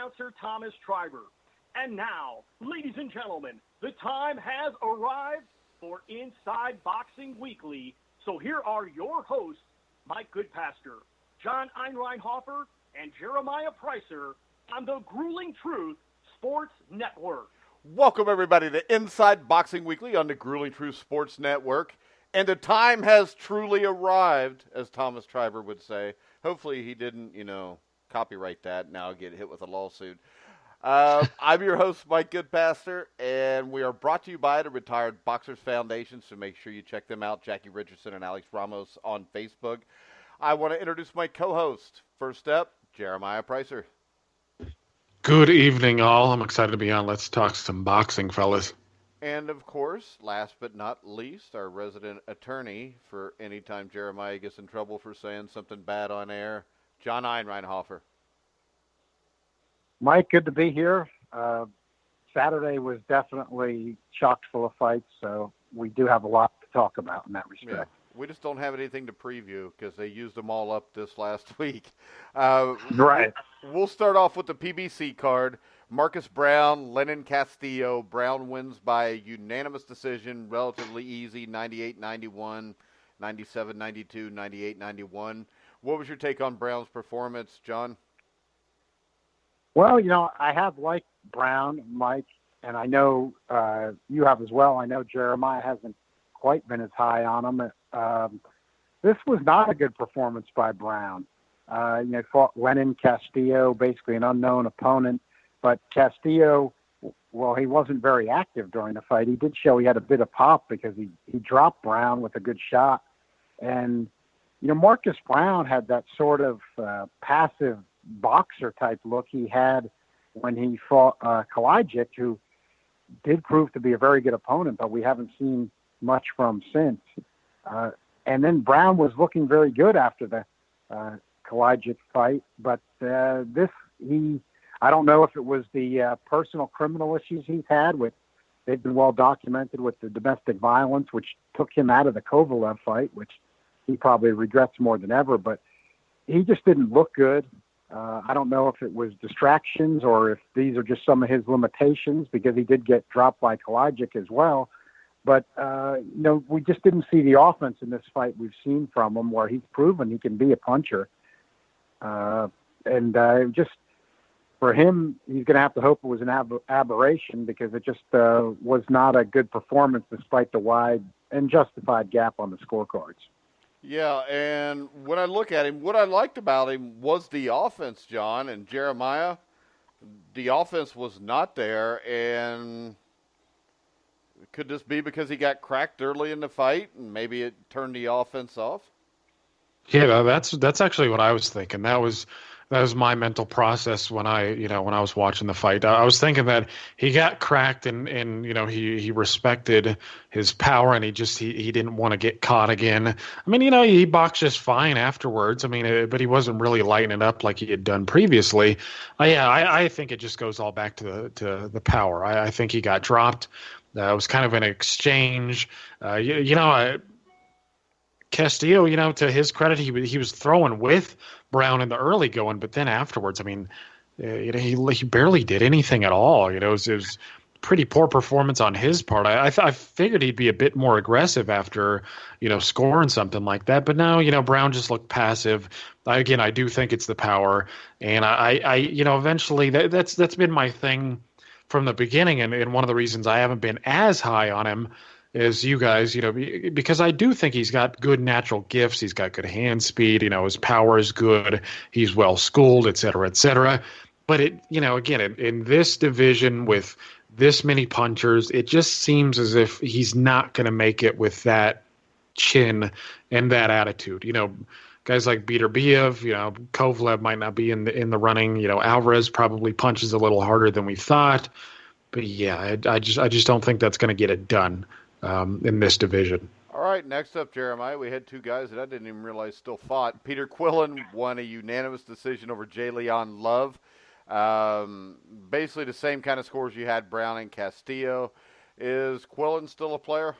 announcer Thomas Triber. And now, ladies and gentlemen, the time has arrived for Inside Boxing Weekly. So here are your hosts, Mike Goodpaster, John Einrinhofer, and Jeremiah Preisser on the Grueling Truth Sports Network. Welcome, everybody, to Inside Boxing Weekly on the Grueling Truth Sports Network. And the time has truly arrived, as Thomas Triber would say. Hopefully he didn't, copyright that and now get hit with a lawsuit. I'm your host, Mike Goodpaster, and we are brought to you by the Retired Boxers Foundation, so make sure you check them out, Jackie Richardson and Alex Ramos on Facebook. I want to introduce my co-host. First up, Jeremiah Preisser. Good evening, all. I'm excited to be on. Let's talk some boxing, fellas. And, of course, last but not least, our resident attorney for any time Jeremiah gets in trouble for saying something bad on air, John Einrinhofer. Mike, good to be here. Saturday was definitely chock full of fights, so we do have a lot to talk about in that respect. Yeah, we just don't have anything to preview because they used them all up this last week. Right. We'll start off with the PBC card. Marcus Brown, Lenin Castillo. Brown wins by unanimous decision, relatively easy, 98-91, 97-92, 98-91. What was your take on Brown's performance, John? Well, I have liked Brown, Mike, and I know you have as well. I know Jeremiah hasn't quite been as high on him. This was not a good performance by Brown. Fought Lenin Castillo, basically an unknown opponent, but Castillo, well, he wasn't very active during the fight. He did show he had a bit of pop because he dropped Brown with a good shot. And, Marcus Brown had that sort of passive boxer type look he had when he fought Kovalev, who did prove to be a very good opponent, but we haven't seen much from since. And then Brown was looking very good after the Kovalev fight, but I don't know if it was the personal criminal issues he's had they've been well documented with the domestic violence, which took him out of the Kovalev fight, which he probably regrets more than ever, but he just didn't look good. I don't know if it was distractions or if these are just some of his limitations because he did get dropped by Kovalev as well. But, we just didn't see the offense in this fight we've seen from him where he's proven he can be a puncher. Just for him, he's going to have to hope it was an aberration because it just was not a good performance despite the wide and justified gap on the scorecards. Yeah, and when I look at him, what I liked about him was the offense, John, and Jeremiah. The offense was not there, and could this be because he got cracked early in the fight, and maybe it turned the offense off? Yeah, that's actually what I was thinking. That was my mental process when I was watching the fight. I was thinking that he got cracked and he respected his power and he didn't want to get caught again. I mean, he boxed just fine afterwards. I mean, but he wasn't really lighting it up like he had done previously. I think it just goes all back to the power. I think he got dropped. It was kind of an exchange. Castillo, to his credit, he was throwing with Brown in the early going, but then afterwards, I mean, he barely did anything at all. It was pretty poor performance on his part. I figured he'd be a bit more aggressive after, scoring something like that. But no, Brown just looked passive. I do think it's the power, and I eventually that's been my thing from the beginning, and one of the reasons I haven't been as high on him is you guys, because I do think he's got good natural gifts. He's got good hand speed. His power is good. He's well schooled, et cetera, et cetera. But again, in this division with this many punchers, it just seems as if he's not going to make it with that chin and that attitude. Guys like Beterbiev, Kovalev might not be in the running. Alvarez probably punches a little harder than we thought. But yeah, I just don't think that's going to get it done in this division. All right, next up, Jeremiah, we had two guys that I didn't even realize still fought. Peter Quillen won a unanimous decision over J. Leon Love. Basically the same kind of scores you had Brown and Castillo. Is Quillen still a player?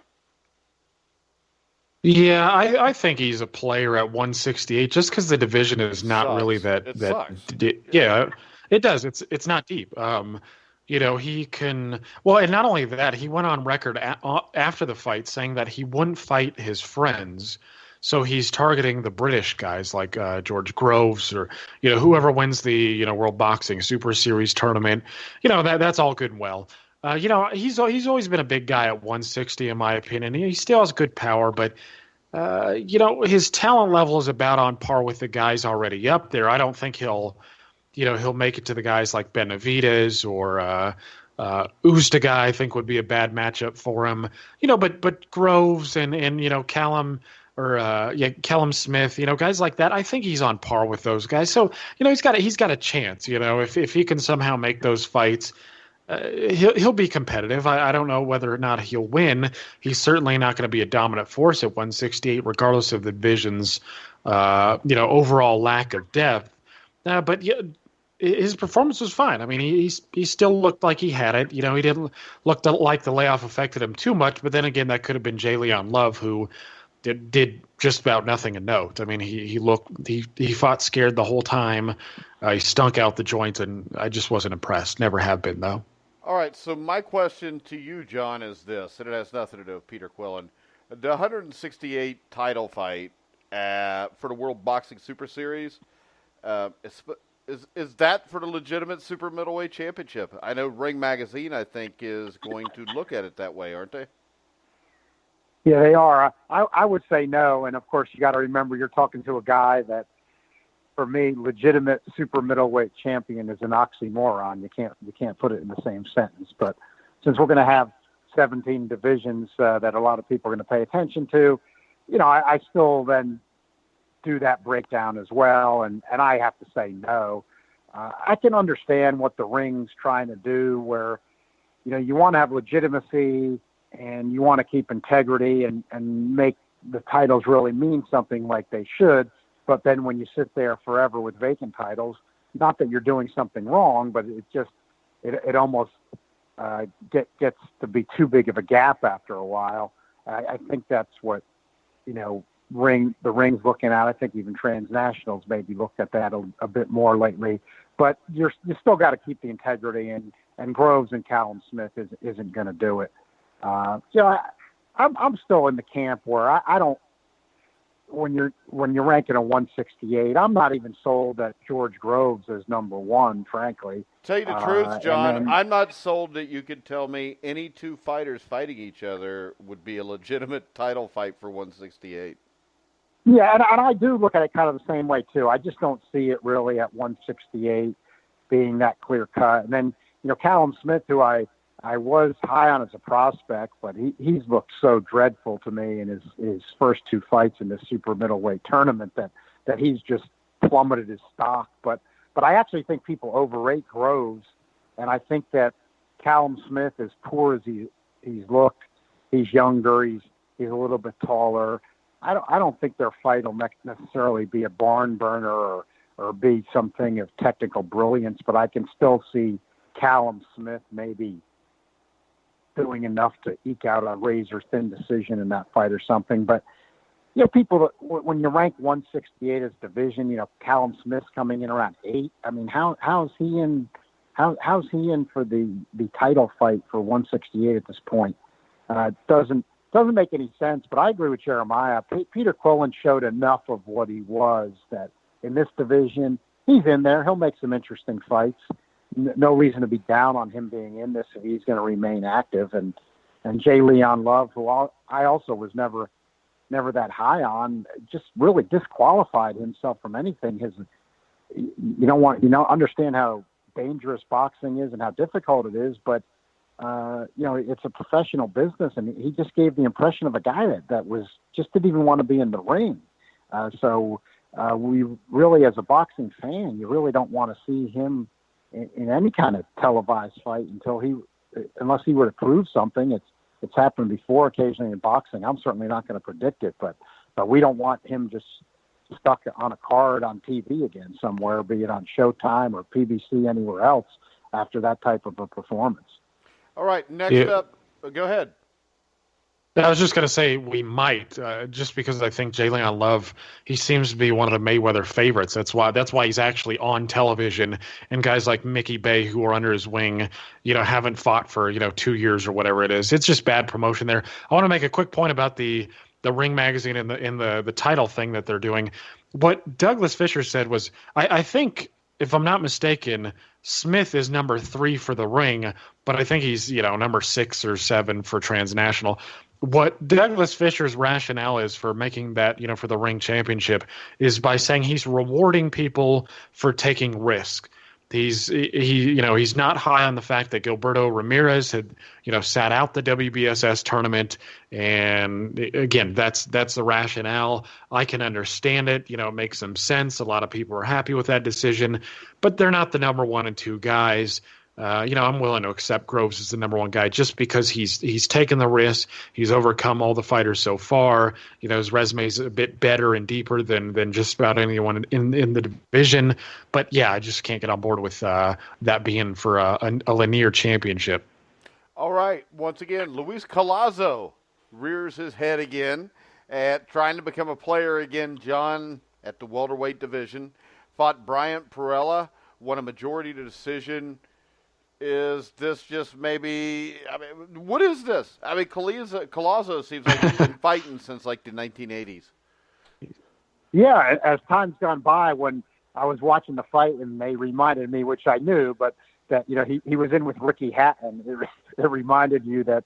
Yeah, I think he's a player at 168 just because the division is not sucks. really that. Sucks. Yeah, It does. It's not deep. He can. Well, and not only that, he went on record after the fight saying that he wouldn't fight his friends. So he's targeting the British guys like George Groves or whoever wins the World Boxing Super Series tournament. That's all good and well. He's always been a big guy at 160 in my opinion. He still has good power, but his talent level is about on par with the guys already up there. I don't think he'll make it to the guys like Benavidez or Uzdegay. I think would be a bad matchup for him. But Groves and Callum Callum Smith, guys like that. I think he's on par with those guys. So he's got a chance. If he can somehow make those fights, he'll be competitive. I don't know whether or not he'll win. He's certainly not going to be a dominant force at 168, regardless of the division's overall lack of depth. But his performance was fine. I mean, he still looked like he had it. He didn't look like the layoff affected him too much. But then again, that could have been Jay Leon Love, who did just about nothing of note. I mean, he fought scared the whole time. He stunk out the joint, and I just wasn't impressed. Never have been, though. All right, so my question to you, John, is this, and it has nothing to do with Peter Quillen. The 168 title fight for the World Boxing Super Series, is that for the legitimate super middleweight championship? I know Ring Magazine, I think, is going to look at it that way, aren't they? Yeah, they are. I would say no, and of course you got to remember you're talking to a guy that, for me, legitimate super middleweight champion is an oxymoron. You can't put it in the same sentence. But since we're going to have 17 divisions that a lot of people are going to pay attention to, I still then do that breakdown as well, and I have to say no. I can understand what the Ring's trying to do, where you want to have legitimacy and you want to keep integrity and make the titles really mean something like they should. But then when you sit there forever with vacant titles, not that you're doing something wrong, but it almost gets to be too big of a gap after a while. I think that's what the Ring's looking at. I think even transnationals maybe looked at that a bit more lately. But you still got to keep the integrity, and Groves and Callum Smith isn't going to do it. I'm still in the camp where I don't. When you're ranking a 168, I'm not even sold that George Groves is number one, frankly. Tell you the truth, John, I'm not sold that you could tell me any two fighters fighting each other would be a legitimate title fight for 168. Yeah, and I do look at it kind of the same way, too. I just don't see it really at 168 being that clear cut. And then, Callum Smith, who I was high on as a prospect, but he's looked so dreadful to me in his first two fights in the super middleweight tournament that he's just plummeted his stock. But I actually think people overrate Groves, and I think that Callum Smith, as poor as he's looked, he's younger, he's a little bit taller. I don't think their fight will necessarily be a barn burner or be something of technical brilliance, but I can still see Callum Smith maybe doing enough to eke out a razor-thin decision in that fight or something. But, people, when you rank 168 as division, Callum Smith's coming in around 8. I mean, how's he in for the title fight for 168 at this point? Doesn't make any sense, but I agree with Jeremiah. Peter Quillen showed enough of what he was that in this division, he's in there. He'll make some interesting fights. No reason to be down on him being in this if he's going to remain active. And Jay Leon Love, who I also was never that high on, just really disqualified himself from anything. Understand how dangerous boxing is and how difficult it is, but it's a professional business, and he just gave the impression of a guy that was just didn't even want to be in the ring. So we really, as a boxing fan, you really don't want to see him in any kind of televised fight unless he were to prove something. It's happened before occasionally in boxing. I'm certainly not going to predict it, but we don't want him just stuck on a card on TV again somewhere, be it on Showtime or PBC, anywhere else, after that type of a performance. All right, next up, go ahead. I was just going to say we might, just because I think Jalen Love, he seems to be one of the Mayweather favorites. That's why he's actually on television. And guys like Mickey Bay, who are under his wing, haven't fought for 2 years or whatever it is. It's just bad promotion there. I want to make a quick point about the Ring magazine and the title thing that they're doing. What Douglas Fisher said was, I think, if I'm not mistaken, Smith is number 3 for the Ring, but I think he's number 6 or 7 for Transnational. What Douglas Fisher's rationale is for making that, for the Ring Championship is by saying he's rewarding people for taking risk. He's not high on the fact that Gilberto Ramirez had, sat out the WBSS tournament. And again, that's the rationale. I can understand it. It makes some sense. A lot of people are happy with that decision, but they're not the number 1 and 2 guys. I'm willing to accept Groves as the number 1 guy just because he's taken the risk. He's overcome all the fighters so far. His resume is a bit better and deeper than just about anyone in the division. But yeah, I just can't get on board with that being for a linear championship. All right. Once again, Luis Collazo rears his head again at trying to become a player again, John, at the welterweight division. Fought Bryant Perella, won a majority decision. Is this just maybe, what is this? Collazo seems like he's been fighting since like the 1980s. Yeah, as time's gone by, when I was watching the fight and they reminded me, which I knew, but that, he was in with Ricky Hatton. It reminded you that,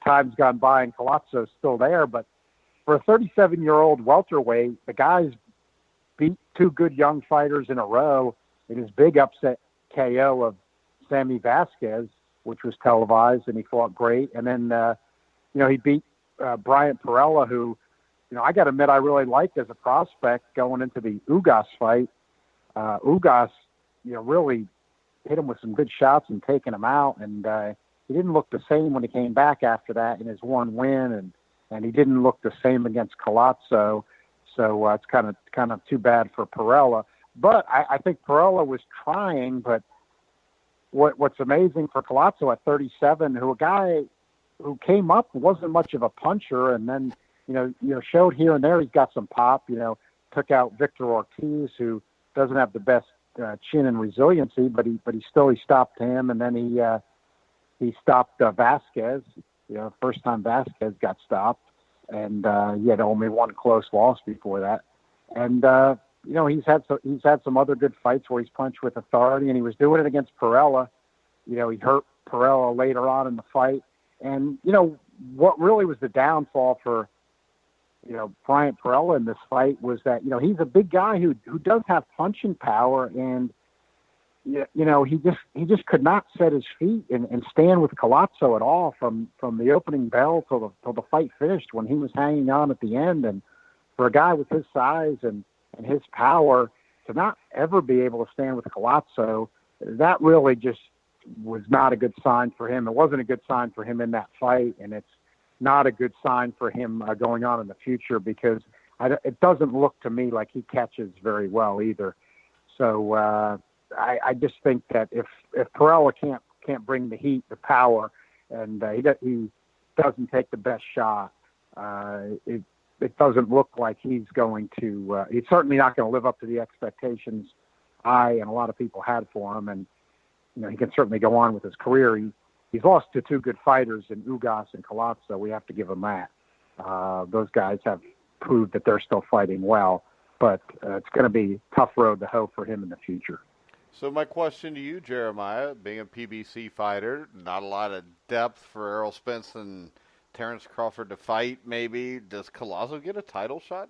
time's gone by and Collazo's still there. But for a 37-year-old welterweight, the guy's beat 2 good young fighters in a row in his big upset KO of Sammy Vasquez, which was televised, and he fought great. And then, he beat Bryant Perella, who, I got to admit I really liked as a prospect going into the Ugas fight. Ugas, really hit him with some good shots and taken him out. And he didn't look the same when he came back after that in his 1 win, and he didn't look the same against Collazo. So it's kind of too bad for Perella. But I think Perella was trying, but what's amazing for Collazo at 37, a guy who came up wasn't much of a puncher, and then showed here and there he's got some pop. Took out Victor Ortiz, who doesn't have the best chin and resiliency, but he stopped him, and then he stopped Vasquez. First time Vasquez got stopped, and he had only 1 close loss before that, and. He's had some other good fights where he's punched with authority, and he was doing it against Perella. He hurt Perella later on in the fight. And, what really was the downfall for, Bryant Perella in this fight was that, he's a big guy who does have punching power, and, he just could not set his feet and stand with Collazo at all from the opening bell till the fight finished, when he was hanging on at the end. And for a guy with his size and his power to not ever be able to stand with Collazo, that really just was not a good sign for him. It wasn't a good sign for him in that fight, and it's not a good sign for him going on in the future, because it doesn't look to me like he catches very well either. So I just think that if Perella can't bring the heat, the power, and he doesn't take the best shot, it doesn't look like he's going to he's certainly not going to live up to the expectations I and a lot of people had for him. And, he can certainly go on with his career. He's lost to 2 good fighters in Ugas and Collazo. We have to give him that. Those guys have proved that they're still fighting well, but it's going to be a tough road to hoe for him in the future. So my question to you, Jeremiah, being a PBC fighter, not a lot of depth for Errol Spence and Terrence Crawford to fight, maybe. Does Collazo get a title shot?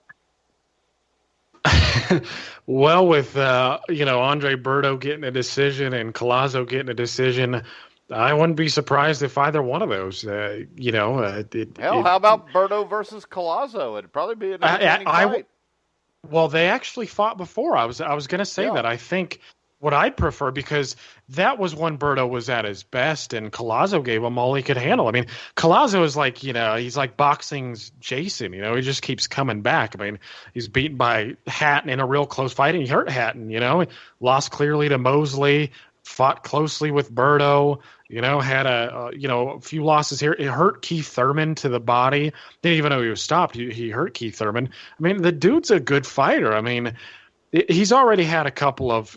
Well, with Andre Berto getting a decision and Collazo getting a decision, I wouldn't be surprised if either one of those. How about Berto versus Collazo? It'd probably be an entertaining fight. Well, they actually fought before. I was going to say that. I think what I'd prefer, because that was when Berto was at his best and Collazo gave him all he could handle. I mean, Collazo is like, he's like boxing's Jason, he just keeps coming back. I mean, he's beaten by Hatton in a real close fight, and he hurt Hatton, he lost clearly to Mosley, fought closely with Berto, Had a few losses here. It hurt Keith Thurman to the body. Didn't even know he was stopped. He hurt Keith Thurman. I mean, the dude's a good fighter. I mean, he's already had a couple of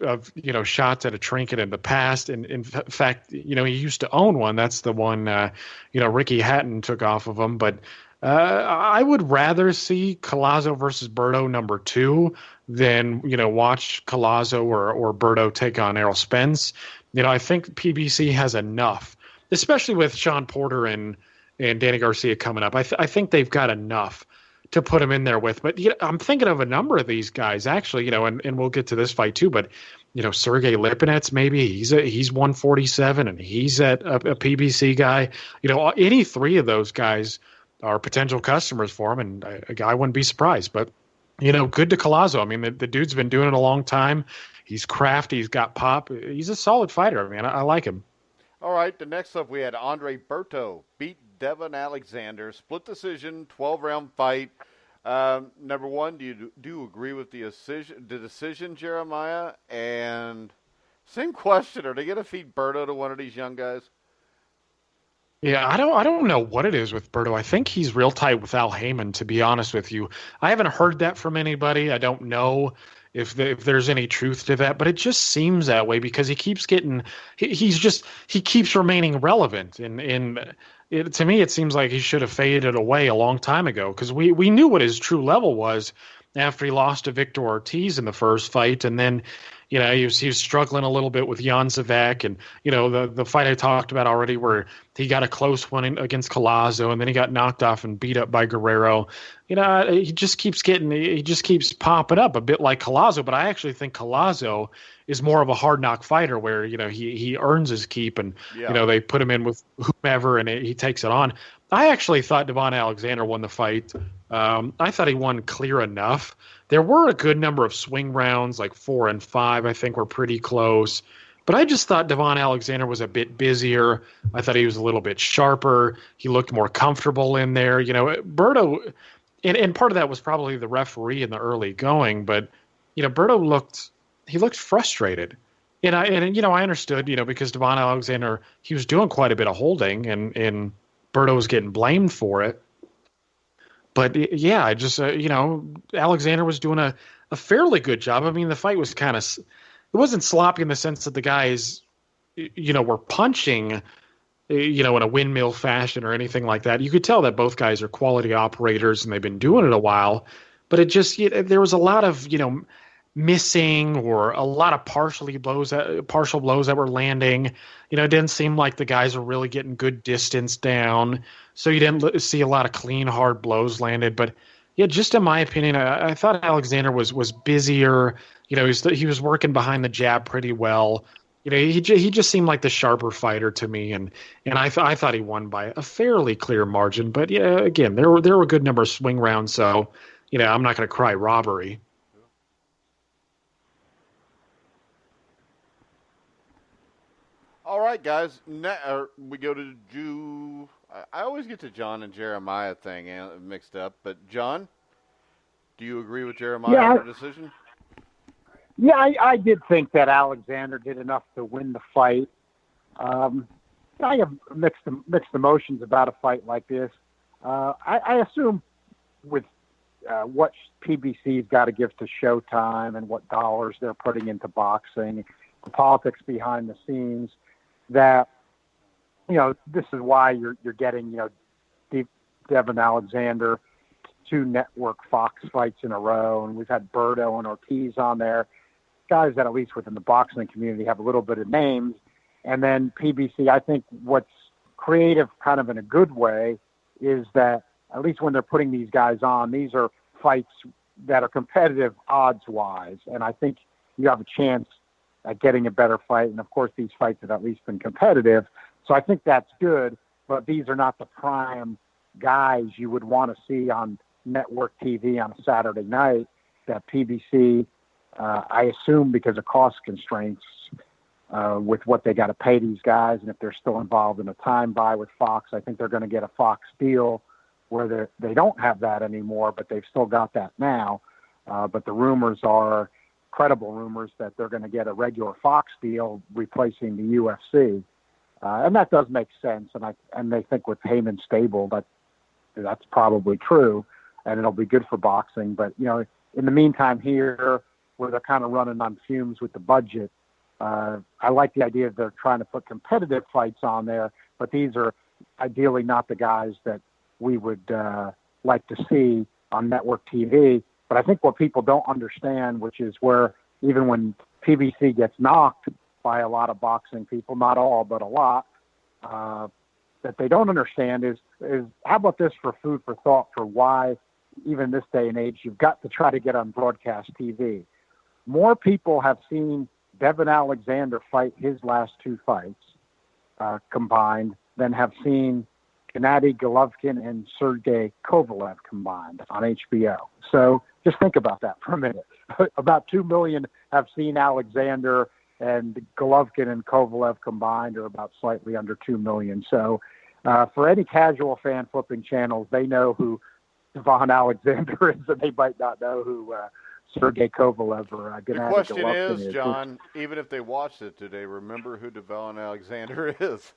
shots at a trinket in the past. And in fact, he used to own one. That's the one, Ricky Hatton took off of him. But I would rather see Collazo versus Berto number 2 than, watch Collazo or Berto take on Errol Spence. I think PBC has enough, especially with Sean Porter and Danny Garcia coming up. I think they've got enough to put him in there with. But I'm thinking of a number of these guys, actually, and we'll get to this fight too. But, Sergey Lipinets, maybe he's 147 and he's a PBC guy. Any three of those guys are potential customers for him, and I wouldn't be surprised. But, good to Collazo. I mean, the dude's been doing it a long time. He's crafty. He's got pop. He's a solid fighter, man. I like him. All right, the next up we had Andre Berto beat Devin Alexander. Split decision, 12-round fight. Number one, do you agree with the decision, Jeremiah? And same question, are they going to feed Berto to one of these young guys? Yeah, I don't know what it is with Berto. I think he's real tight with Al Heyman, to be honest with you. I haven't heard that from anybody. I don't know if there's any truth to that, but it just seems that way because he keeps he keeps remaining relevant. And to me, it seems like he should have faded away a long time ago because we knew what his true level was after he lost to Victor Ortiz in the first fight. And then, he was struggling a little bit with Jan Savek and, the fight I talked about already where he got a close one against Collazo and then he got knocked off and beat up by Guerrero. He just keeps popping up a bit like Collazo, but I actually think Collazo is more of a hard knock fighter where, he earns his keep and, they put him in with whomever and he takes it on. I actually thought Devon Alexander won the fight. I thought he won clear enough. There were a good number of swing rounds, like 4 and 5, I think were pretty close. But I just thought Devon Alexander was a bit busier. I thought he was a little bit sharper. He looked more comfortable in there. Berto, and part of that was probably the referee in the early going, but, Berto looked frustrated. And I understood, because Devon Alexander, he was doing quite a bit of holding and Berto was getting blamed for it. But yeah, I just, Alexander was doing a fairly good job. I mean, the fight was it wasn't sloppy in the sense that the guys, were punching, in a windmill fashion or anything like that. You could tell that both guys are quality operators and they've been doing it a while. But it just, there was a lot of, missing or a lot of partial blows that were landing. It didn't seem like the guys were really getting good distance down. So you didn't see a lot of clean, hard blows landed. But yeah, just in my opinion, I thought Alexander was busier. He was working behind the jab pretty well. He just seemed like the sharper fighter to me, and I thought he won by a fairly clear margin. But yeah, again, there were a good number of swing rounds, so I'm not going to cry robbery. All right, guys. We go to Jew. I always get the John and Jeremiah thing mixed up. But John, do you agree with Jeremiah on the decision? Yeah, I did think that Alexander did enough to win the fight. I have mixed emotions about a fight like this. I assume with what PBC's got to give to Showtime and what dollars they're putting into boxing, the politics behind the scenes, that this is why you're getting Devin Alexander 2 network Fox fights in a row, and we've had Berto and Ortiz on there, guys that at least within the boxing community have a little bit of names. And then PBC, I think what's creative kind of in a good way is that at least when they're putting these guys on, these are fights that are competitive odds-wise, and I think you have a chance at getting a better fight. And, of course, these fights have at least been competitive. So I think that's good, but these are not the prime guys you would want to see on network TV on a Saturday night that PBC, I assume because of cost constraints with what they got to pay these guys, and if they're still involved in a time buy with Fox, I think they're going to get a Fox deal where they don't have that anymore, but they've still got that now. But the rumors are credible rumors that they're going to get a regular Fox deal replacing the UFC. And that does make sense. And they think with Heyman stable, that's probably true, and it'll be good for boxing. But, in the meantime here, where they're kind of running on fumes with the budget, I like the idea they're trying to put competitive fights on there, but these are ideally not the guys that we would like to see on network TV. But I think what people don't understand, which is where even when PBC gets knocked by a lot of boxing people, not all, but a lot, that they don't understand is how about this for food for thought for why, even this day and age, you've got to try to get on broadcast TV. More people have seen Devin Alexander fight his last two fights combined than have seen Gennady Golovkin and Sergey Kovalev combined on HBO. So just think about that for a minute. About 2 million have seen Alexander, and Golovkin and Kovalev combined are about slightly under 2 million. So for any casual fan flipping channels, they know who Devon Alexander is, and they might not know who Sergey Kovalev or Gennady Golovkin is. The question is, John, even if they watched it, do they remember who Devon Alexander is?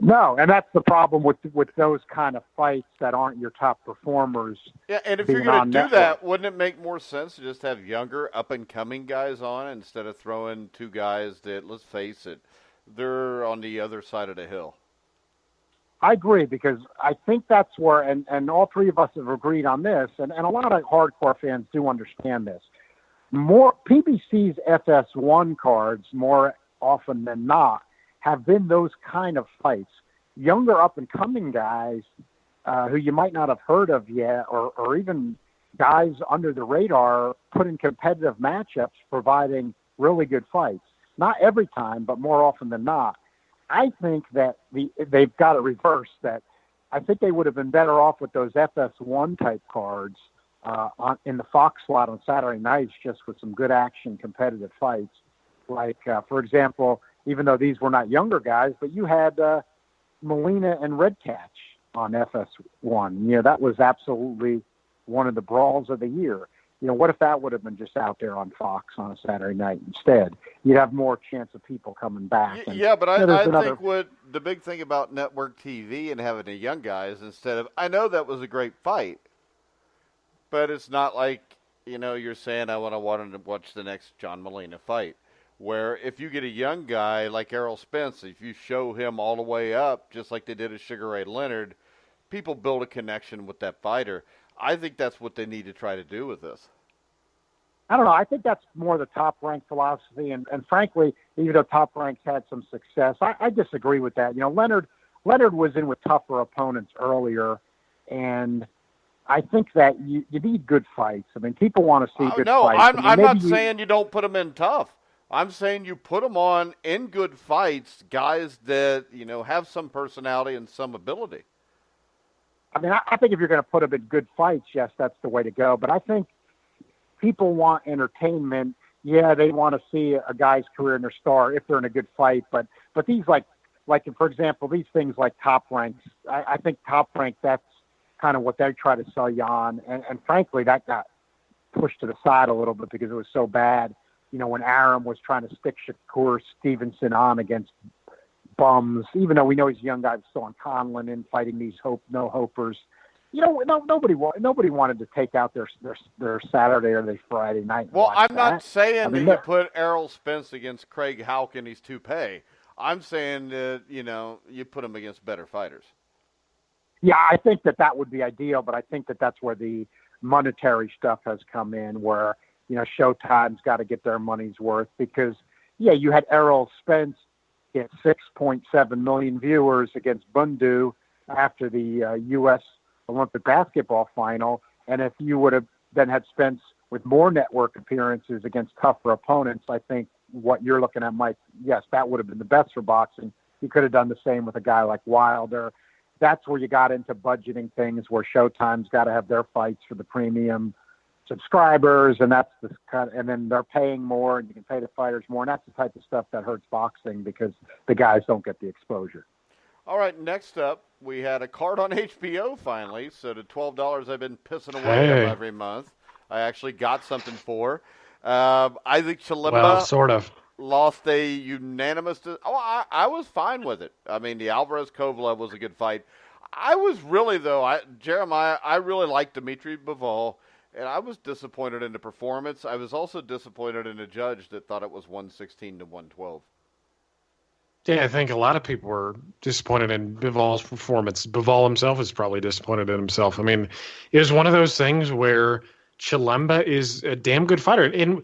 No, and that's the problem with those kind of fights that aren't your top performers. Yeah, and if you're going to do that, wouldn't it make more sense to just have younger, up-and-coming guys on instead of throwing two guys that, let's face it, they're on the other side of the hill? I agree, because I think that's where, and all three of us have agreed on this, and a lot of hardcore fans do understand this. More PBC's FS1 cards, more often than not, have been those kind of fights. Younger up-and-coming guys who you might not have heard of yet, or even guys under the radar put in competitive matchups providing really good fights. Not every time, but more often than not. I think that they've got it reversed. That I think they would have been better off with those FS1 type cards in the Fox slot on Saturday nights, just with some good action competitive fights. Like, for example, even though these were not younger guys, but you had Molina and Redcatch on FS1. That was absolutely one of the brawls of the year. What if that would have been just out there on Fox on a Saturday night instead? You'd have more chance of people coming back. Yeah, but I think what the big thing about network TV and having the young guys instead of, I know that was a great fight, but it's not like, you're saying I want to watch the next John Molina fight. Where if you get a young guy like Errol Spence, if you show him all the way up, just like they did with Sugar Ray Leonard, people build a connection with that fighter. I think that's what they need to try to do with this. I don't know. I think that's more the Top Rank philosophy. And frankly, even though Top Rank's had some success, I disagree with that. Leonard was in with tougher opponents earlier, and I think that you need good fights. I mean, people want to see good fights. I'm not saying you don't put them in tough. I'm saying you put them on in good fights, guys that, have some personality and some ability. I mean, I think if you're going to put them in good fights, yes, that's the way to go. But I think people want entertainment. Yeah, they want to see a guy's career and their star if they're in a good fight. But these, like for example, these things like Top Ranks, I think Top Rank, that's kind of what they try to sell you on. And frankly, that got pushed to the side a little bit because it was so bad. When Aram was trying to stick Shakur Stevenson on against bums, even though we know he's a young guy still on Conlon and fighting these no-hopers. Nobody wanted to take out their Saturday or their Friday night. Well, I'm not saying that you put Errol Spence against Craig Houck and his toupee. I'm saying that, you put him against better fighters. Yeah, I think that would be ideal, but I think that's where the monetary stuff has come in, where Showtime's got to get their money's worth because, you had Errol Spence get 6.7 million viewers against Bundu after the U.S. Olympic basketball final. And if you would have then had Spence with more network appearances against tougher opponents, I think what you're looking at, Mike, yes, that would have been the best for boxing. You could have done the same with a guy like Wilder. That's where you got into budgeting things where Showtime's got to have their fights for the premium subscribers, and that's the kind, and then they're paying more, and you can pay the fighters more, and that's the type of stuff that hurts boxing because the guys don't get the exposure. All right, next up, we had a card on HBO finally, so the $12 I've been pissing away every month, I actually got something for. Isaac Chilemba. Well, sort of. lost a unanimous. I was fine with it. I mean, the Alvarez Kovalev was a good fight. I was really though, Jeremiah. I really liked Dmitry Bivol, and I was disappointed in the performance. I was also disappointed in the judge that thought it was 116 to 112. Yeah, I think a lot of people were disappointed in Bivol's performance. Bivol himself is probably disappointed in himself. I mean, it was one of those things where Chilemba is a damn good fighter. And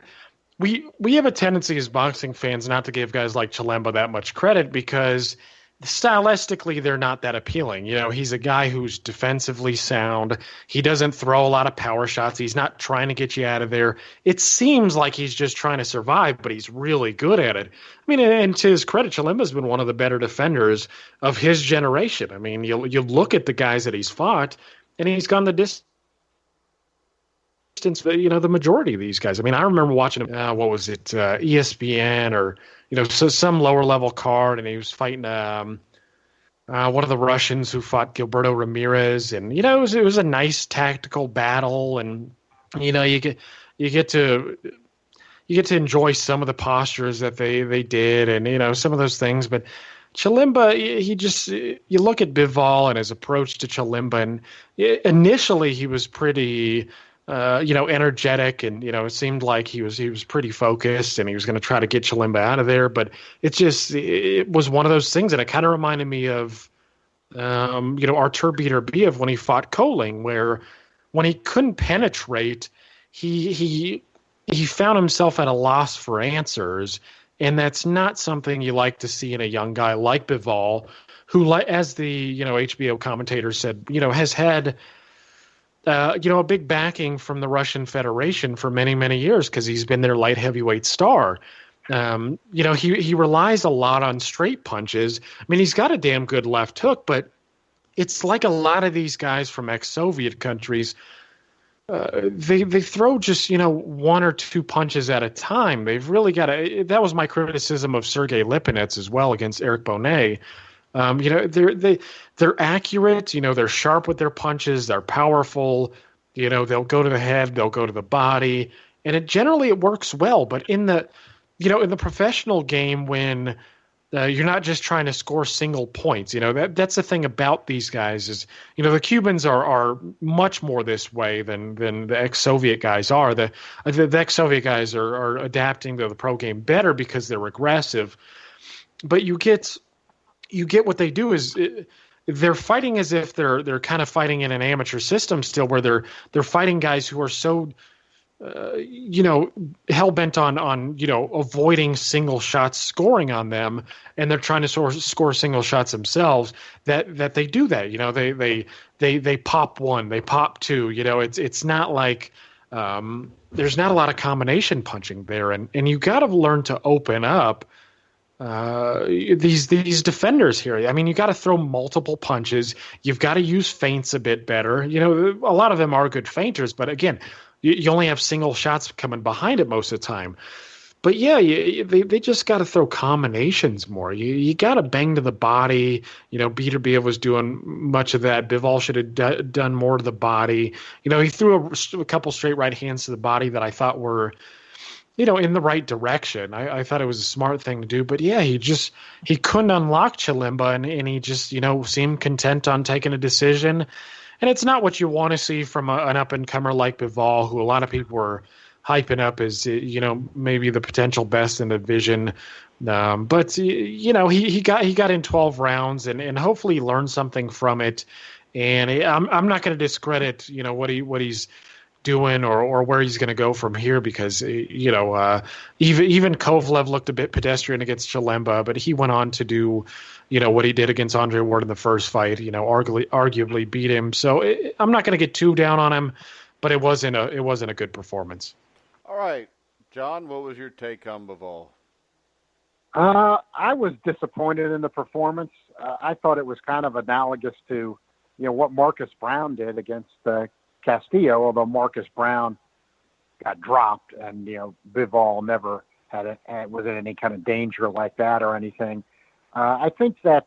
we have a tendency as boxing fans not to give guys like Chilemba that much credit because stylistically they're not that appealing. You know, he's a guy who's defensively sound. He doesn't throw a lot of power shots. He's not trying to get you out of there. It seems like he's just trying to survive, but he's really good at it. I mean, and to his credit, Chilemba's been one of the better defenders of his generation. I mean, you look at the guys that he's fought, and he's gone the distance. The majority of these guys. I mean, I remember watching him, what was it, ESPN or, so some lower level card, and he was fighting one of the Russians who fought Gilberto Ramirez, and it was a nice tactical battle, and you get to enjoy some of the postures that they did, and some of those things, but Chilemba, you look at Bivol and his approach to Chilemba, and initially he was pretty energetic, and it seemed like he was pretty focused, and he was going to try to get Chilemba out of there. But it was one of those things, and it kind of reminded me of Artur Beterbiev when he fought Koling, where when he couldn't penetrate, he found himself at a loss for answers, and that's not something you like to see in a young guy like Bivol, who, as the HBO commentator said, has had a big backing from the Russian Federation for many, many years because he's been their light heavyweight star. He relies a lot on straight punches. I mean, he's got a damn good left hook, but it's like a lot of these guys from ex-Soviet countries. They throw just, one or two punches at a time. They've really got to. That was my criticism of Sergei Lipinets as well against Eric Bonet. They're accurate, they're sharp with their punches, they're powerful, they'll go to the head, they'll go to the body, and it works well. But in the professional game, when you're not just trying to score single points, that's the thing about these guys is, the Cubans are much more this way than the ex-Soviet guys are. The ex-Soviet guys are adapting to the pro game better because they're aggressive, but you get what they do is they're fighting as if they're kind of fighting in an amateur system still, where they're fighting guys who are so hell bent on avoiding single shots scoring on them, and they're trying to score single shots themselves. That they do that. They pop one, they pop two. It's not like there's not a lot of combination punching there, and you got to learn to open up. These defenders here. I mean, you got to throw multiple punches. You've got to use feints a bit better. A lot of them are good feinters, but again, you only have single shots coming behind it most of the time. But yeah, they just got to throw combinations more. You got to bang to the body. Beterbiev was doing much of that. Bivol should have done more to the body. He threw a couple straight right hands to the body that I thought were in the right direction. I thought it was a smart thing to do, but yeah, he couldn't unlock Chilemba, and he just, seemed content on taking a decision. And it's not what you want to see from an up-and-comer like Bivol, who a lot of people were hyping up as, maybe the potential best in the division. But he got in 12 rounds, and hopefully he learned something from it. And I'm not going to discredit, what he's doing or where he's going to go from here, because even Kovalev looked a bit pedestrian against Chilemba, but he went on to do what he did against Andre Ward in the first fight, arguably beat him. So I'm not going to get too down on him, but it wasn't a good performance. All right, John, what was your take on Bivol? I was disappointed in the performance. I thought it was kind of analogous to what Marcus Brown did against Castillo, although Marcus Brown got dropped, and Bivol never was in any kind of danger like that or anything. I think that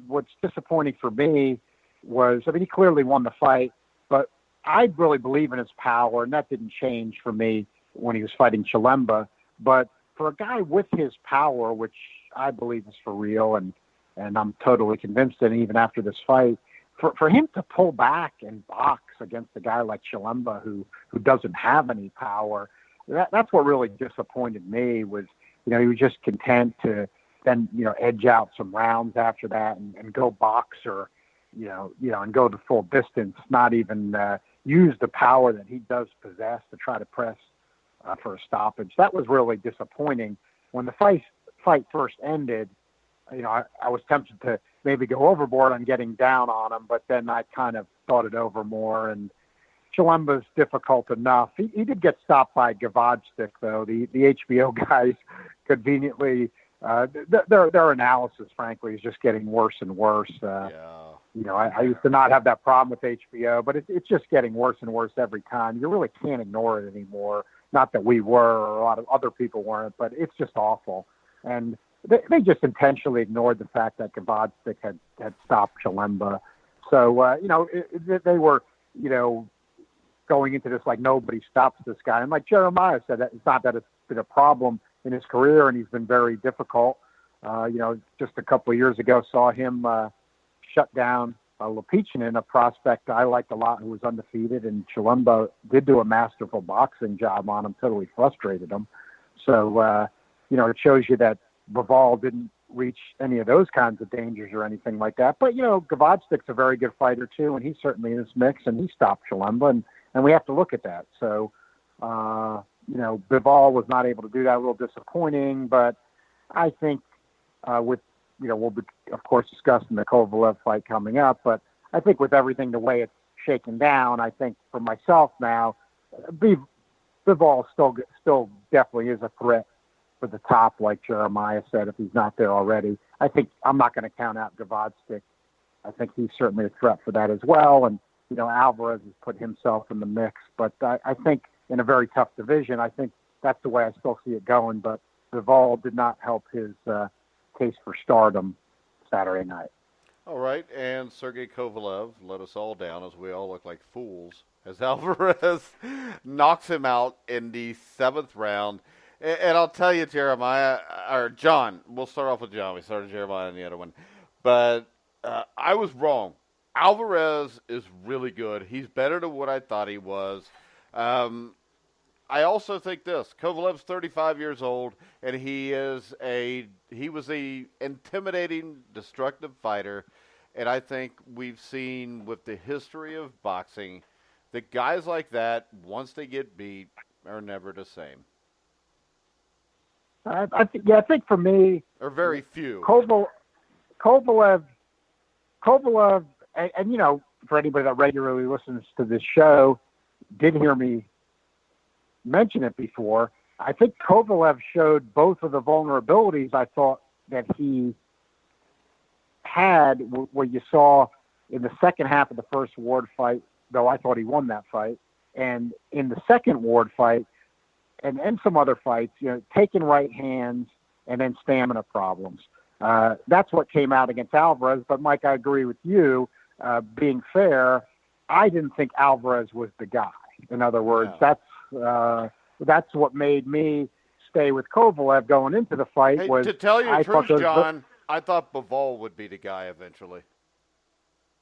what's disappointing for me was, he clearly won the fight, but I really believe in his power, and that didn't change for me when he was fighting Chilemba. But for a guy with his power, which I believe is for real, and I'm totally convinced that even after this fight, for him to pull back and box against a guy like Chilemba who doesn't have any power, that's what really disappointed me. Was, he was just content to then edge out some rounds after that and go box or and go the full distance, not even use the power that he does possess to try to press for a stoppage. That was really disappointing. When the fight first ended, I was tempted to maybe go overboard on getting down on him, but then I kind of thought it over more. And Chilemba's difficult enough. He did get stopped by Kovalev, though. The HBO guys conveniently, their analysis, frankly, is just getting worse and worse. I used to not have that problem with HBO, but it's just getting worse and worse every time. You really can't ignore it anymore. Not that we were, or a lot of other people weren't, but it's just awful. And they just intentionally ignored the fact that Kovalev had stopped Chilemba. So, they were, going into this like nobody stops this guy. And like Jeremiah said, it's not that it's been a problem in his career, and he's been very difficult. Just a couple of years ago, saw him shut down Lopichin, a prospect I liked a lot who was undefeated, and Chilemba did do a masterful boxing job on him, totally frustrated him. So, it shows you that Bivol didn't reach any of those kinds of dangers or anything like that. But, Kovalev a very good fighter too, and he's certainly in this mix, and he stopped Chilemba, and we have to look at that. So, Bivol was not able to do that, a little disappointing, but I think we'll be, of course, discussing the Kovalev fight coming up, but I think with everything the way it's shaken down, I think for myself now, Bivol still definitely is a threat for the top, like Jeremiah said, if he's not there already. I think I'm not going to count out Kovalev. I think he's certainly a threat for that as well, and Alvarez has put himself in the mix, but I think in a very tough division, I think that's the way I still see it going, but Bivol did not help his case for stardom Saturday night. All right, and Sergey Kovalev let us all down as we all look like fools as Alvarez knocks him out in the 7th round. And I'll tell you, Jeremiah, or John, we'll start off with John. We started Jeremiah in the other one. But I was wrong. Alvarez is really good. He's better than what I thought he was. I also think this. Kovalev's 35 years old, and he was a intimidating, destructive fighter. And I think we've seen with the history of boxing that guys like that, once they get beat, are never the same. I think for me, or very few. Kovalev, and for anybody that regularly listens to this show, did hear me mention it before. I think Kovalev showed both of the vulnerabilities I thought that he had, what you saw in the second half of the first Ward fight, though I thought he won that fight, and in the second Ward fight, and some other fights, taking right hands and then stamina problems. That's what came out against Alvarez. But Mike, I agree with you. Being fair, I didn't think Alvarez was the guy. In other words, that's what made me stay with Kovalev going into the fight. Hey, was to tell you the truth, John, I thought Bivol would be the guy eventually.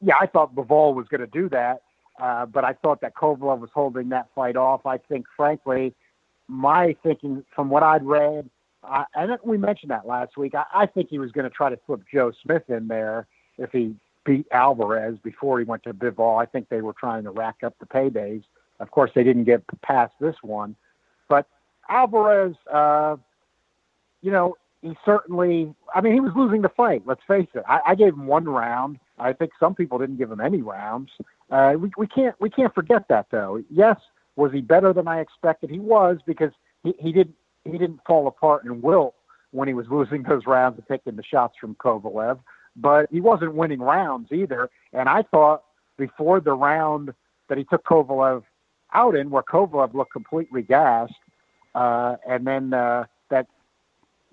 Yeah, I thought Bivol was going to do that, but I thought that Kovalev was holding that fight off. I think, frankly, my thinking from what I'd read, and we mentioned that last week, I think he was going to try to flip Joe Smith in there if he beat Alvarez before he went to Bivol. I think they were trying to rack up the paydays. Of course, they didn't get past this one. But Alvarez, he certainly, he was losing the fight. Let's face it. I gave him 1 round. I think some people didn't give him any rounds. We can't forget that, though. Yes, was he better than I expected? He was, because he didn't fall apart and wilt when he was losing those rounds and taking the shots from Kovalev. But he wasn't winning rounds either. And I thought before the round that he took Kovalev out in, where Kovalev looked completely gassed, and then that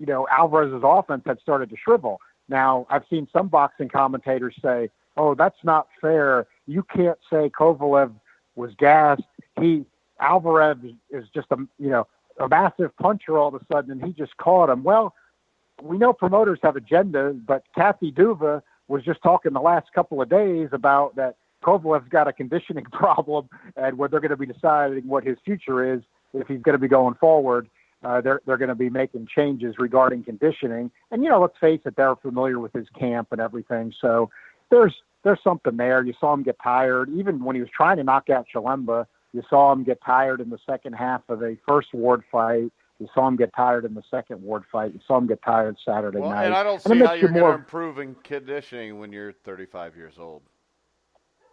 Alvarez's offense had started to shrivel. Now, I've seen some boxing commentators say, "Oh, that's not fair. You can't say Kovalev was gassed. Alvarez is just a massive puncher all of a sudden, and he just caught him. Well, we know promoters have agendas, but Kathy Duva was just talking the last couple of days about that Kovalev's got a conditioning problem, and where they're going to be deciding what his future is if he's going to be going forward. They're going to be making changes regarding conditioning. And, let's face it, they're familiar with his camp and everything. So there's something there. You saw him get tired. Even when he was trying to knock out Chilemba, you saw him get tired in the second half of the first Ward fight. You saw him get tired in the second Ward fight. You saw him get tired Saturday night. And I don't see how you're going to improve in conditioning when you're 35 years old.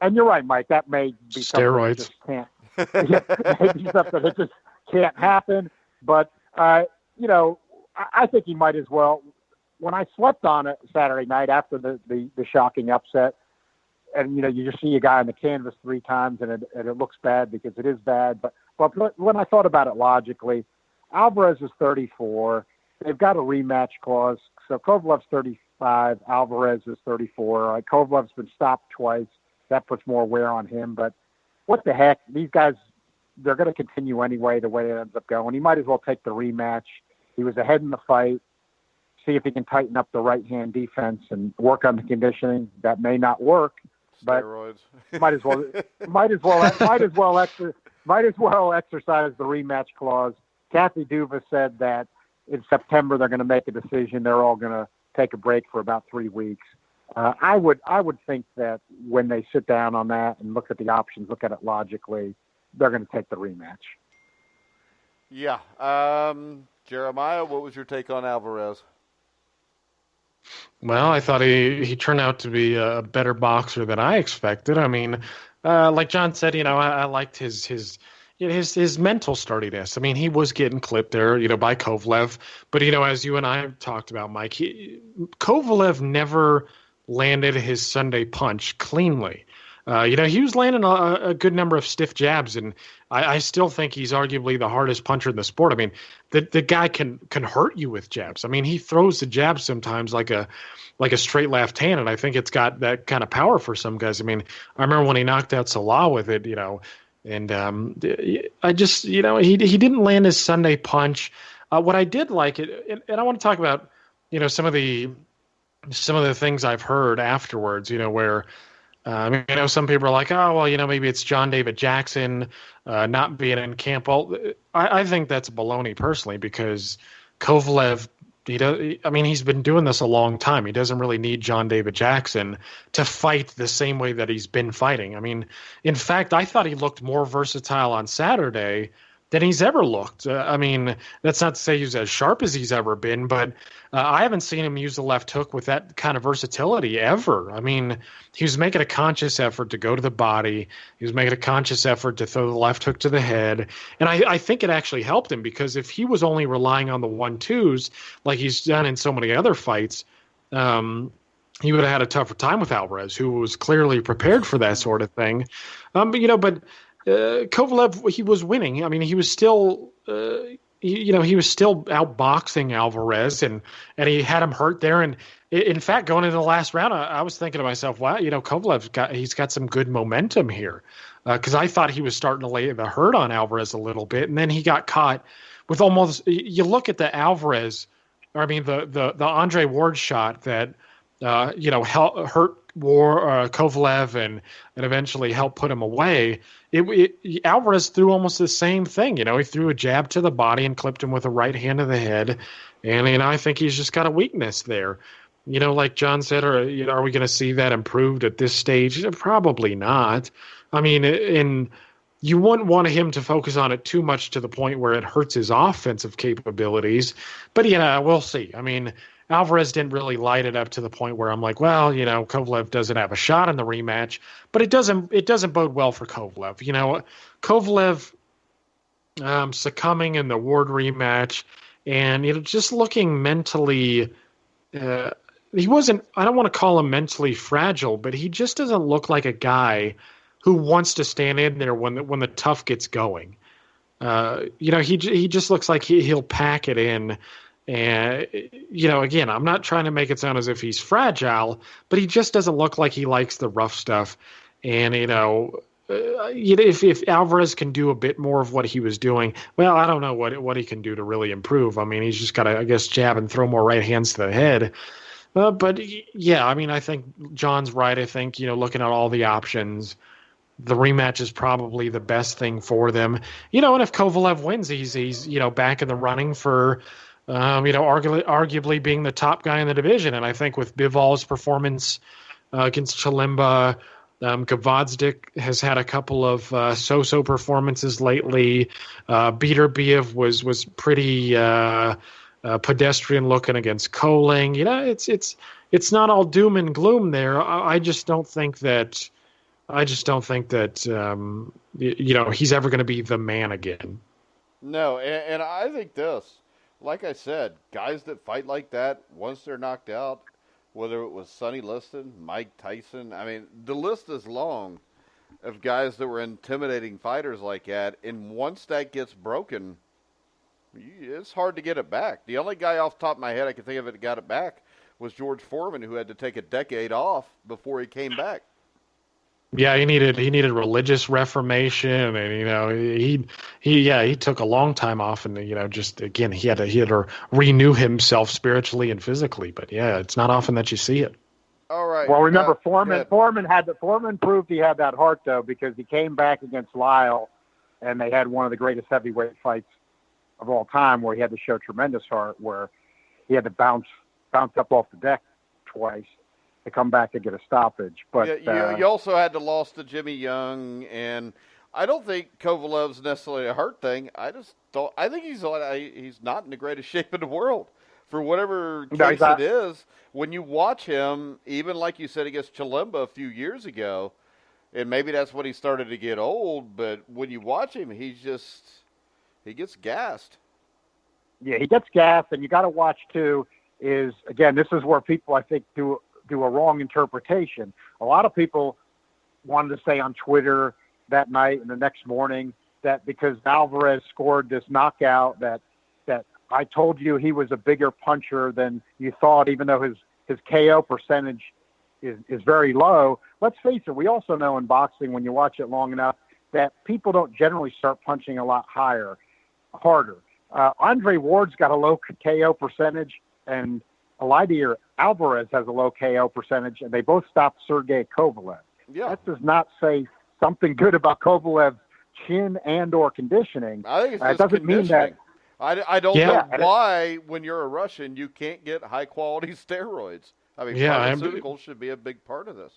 And you're right, Mike. That may be steroids. Something that just can't. Maybe something that just can't happen. But I think he might as well. When I slept on it Saturday night after the shocking upset, and you just see a guy on the canvas 3 times, and it looks bad because it is bad. But when I thought about it logically, Alvarez is 34. They've got a rematch clause. So Kovalev's 35. Alvarez is 34. Kovalev's been stopped twice. That puts more wear on him. But what the heck? These guys, they're going to continue anyway the way it ends up going. He might as well take the rematch. He was ahead in the fight. See if he can tighten up the right-hand defense and work on the conditioning. That may not work, but steroids. might as well exercise the rematch clause. Kathy Duva said that in September they're going to make a decision. They're all going to take a break for about 3 weeks. I would think that when they sit down on that and look at the options, look at it logically, they're going to take the rematch. Yeah. Jeremiah, what was your take on Alvarez? Well, I thought he turned out to be a better boxer than I expected. I mean, like John said, I liked his mental sturdiness. I mean, he was getting clipped there, by Kovalev. But, as you and I talked about, Mike, Kovalev never landed his Sunday punch cleanly. He was landing a good number of stiff jabs, and I still think he's arguably the hardest puncher in the sport. I mean, the guy can hurt you with jabs. I mean, he throws the jabs sometimes like a straight left hand, and I think it's got that kind of power for some guys. I mean, I remember when he knocked out Salah with it, and I just, he didn't land his Sunday punch. What I did like it, and I want to talk about, some of the things I've heard afterwards, where. Some people are like, oh, well, maybe it's John David Jackson not being in camp. Well, I think that's baloney personally, because Kovalev, he's been doing this a long time. He doesn't really need John David Jackson to fight the same way that he's been fighting. I mean, in fact, I thought he looked more versatile on Saturday than he's ever looked. That's not to say he's as sharp as he's ever been, but I haven't seen him use the left hook with that kind of versatility ever. I mean, he was making a conscious effort to go to the body. He was making a conscious effort to throw the left hook to the head. And I think it actually helped him, because if he was only relying on the 1-2s like he's done in so many other fights, he would have had a tougher time with Alvarez, who was clearly prepared for that sort of thing. Kovalev, he was winning. I mean, he was still, he was still outboxing Alvarez, and he had him hurt there. And in fact, going into the last round, I was thinking to myself, wow, Kovalev's got some good momentum here, because I thought he was starting to lay the hurt on Alvarez a little bit, and then he got caught with almost. You look at the Alvarez, the Andre Ward shot that hurt Kovalev and eventually helped put him away. Alvarez threw almost the same thing. He threw a jab to the body and clipped him with a right hand to the head. And I think he's just got a weakness there. Like John said, are we going to see that improved at this stage? Probably not. I mean, and you wouldn't want him to focus on it too much to the point where it hurts his offensive capabilities. But we'll see. I mean, Alvarez didn't really light it up to the point where I'm like, well, Kovalev doesn't have a shot in the rematch, but it doesn't bode well for Kovalev. Kovalev succumbing in the Ward rematch, and just looking mentally, he wasn't. I don't want to call him mentally fragile, but he just doesn't look like a guy who wants to stand in there when the tough gets going. He just looks like he'll pack it in. And, again, I'm not trying to make it sound as if he's fragile, but he just doesn't look like he likes the rough stuff. And, if Alvarez can do a bit more of what he was doing, well, I don't know what he can do to really improve. I mean, he's just got to, I guess, jab and throw more right hands to the head. But yeah, I mean, I think John's right. I think, looking at all the options, the rematch is probably the best thing for them. And if Kovalev wins, he's back in the running for, arguably being the top guy in the division. And I think with Bivol's performance against Chilemba, Gvozdyk has had a couple of so-so performances lately. Beterbiev was pretty pedestrian looking against Koling. It's not all doom and gloom there. I just don't think that he's ever going to be the man again. No, and I think this, like I said, guys that fight like that, once they're knocked out, whether it was Sonny Liston, Mike Tyson, I mean, the list is long of guys that were intimidating fighters like that, and once that gets broken, it's hard to get it back. The only guy off the top of my head I can think of that got it back was George Foreman, who had to take a decade off before he came back. Yeah, he needed religious reformation, and he took a long time off, and just again he had to renew himself spiritually and physically. But yeah, it's not often that you see it. All right. Well, remember Foreman proved he had that heart though, because he came back against Lyle, and they had one of the greatest heavyweight fights of all time, where he had to show tremendous heart, where he had to bounce up off the deck twice to come back and get a stoppage. But you also had the loss to Jimmy Young, and I don't think Kovalev's necessarily a hurt thing. I think he's not in the greatest shape in the world for whatever case it is. When you watch him, even like you said against Chilemba a few years ago, and maybe that's when he started to get old, but when you watch him, he gets gassed. Yeah, he gets gassed, and you got to watch too. Is again, this is where people I think do a wrong interpretation. A lot of people wanted to say on Twitter that night and the next morning that because Alvarez scored this knockout that I told you he was a bigger puncher than you thought, even though his KO percentage is very low. Let's face it, we also know in boxing, when you watch it long enough, that people don't generally start punching a lot harder. Andre Ward's got a low KO percentage, and Elidier Alvarez has a low KO percentage, and they both stopped Sergey Kovalev. Yeah. That does not say something good about Kovalev's chin and or conditioning. I think it's just doesn't mean that. I don't know why, when you're a Russian, you can't get high-quality steroids. I mean, pharmaceuticals should be a big part of this.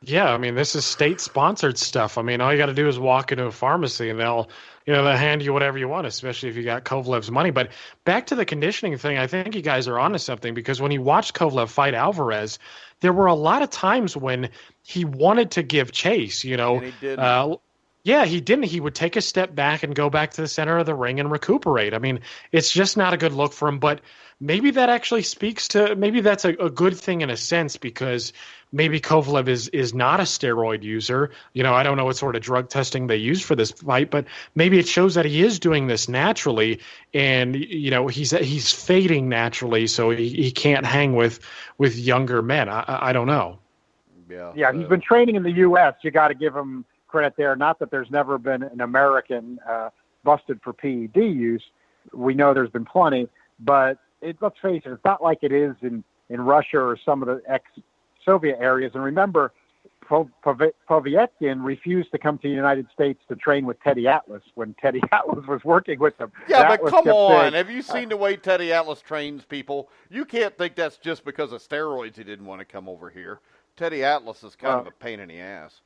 Yeah, I mean, this is state-sponsored stuff. I mean, all you got to do is walk into a pharmacy, and they'll hand you whatever you want, especially if you got Kovalev's money. But back to the conditioning thing, I think you guys are onto something, because when you watched Kovalev fight Alvarez, there were a lot of times when he wanted to give chase, And he didn't. Yeah, he didn't. He would take a step back and go back to the center of the ring and recuperate. I mean, it's just not a good look for him. But maybe that actually speaks to, maybe that's a good thing in a sense, because maybe Kovalev is not a steroid user. I don't know what sort of drug testing they use for this fight, but maybe it shows that he is doing this naturally, and he's fading naturally, so he can't hang with younger men. I don't know. Yeah, he's been training in the U.S. You got to give him credit there. Not that there's never been an American busted for PED use. We know there's been plenty, but let's face it, it's not like it is in Russia or some of the ex-Soviet areas. And remember, Povetkin refused to come to the United States to train with Teddy Atlas when Teddy Atlas was working with him. Yeah, but come on. Have you seen the way Teddy Atlas trains people? You can't think that's just because of steroids he didn't want to come over here. Teddy Atlas is kind of a pain in the ass.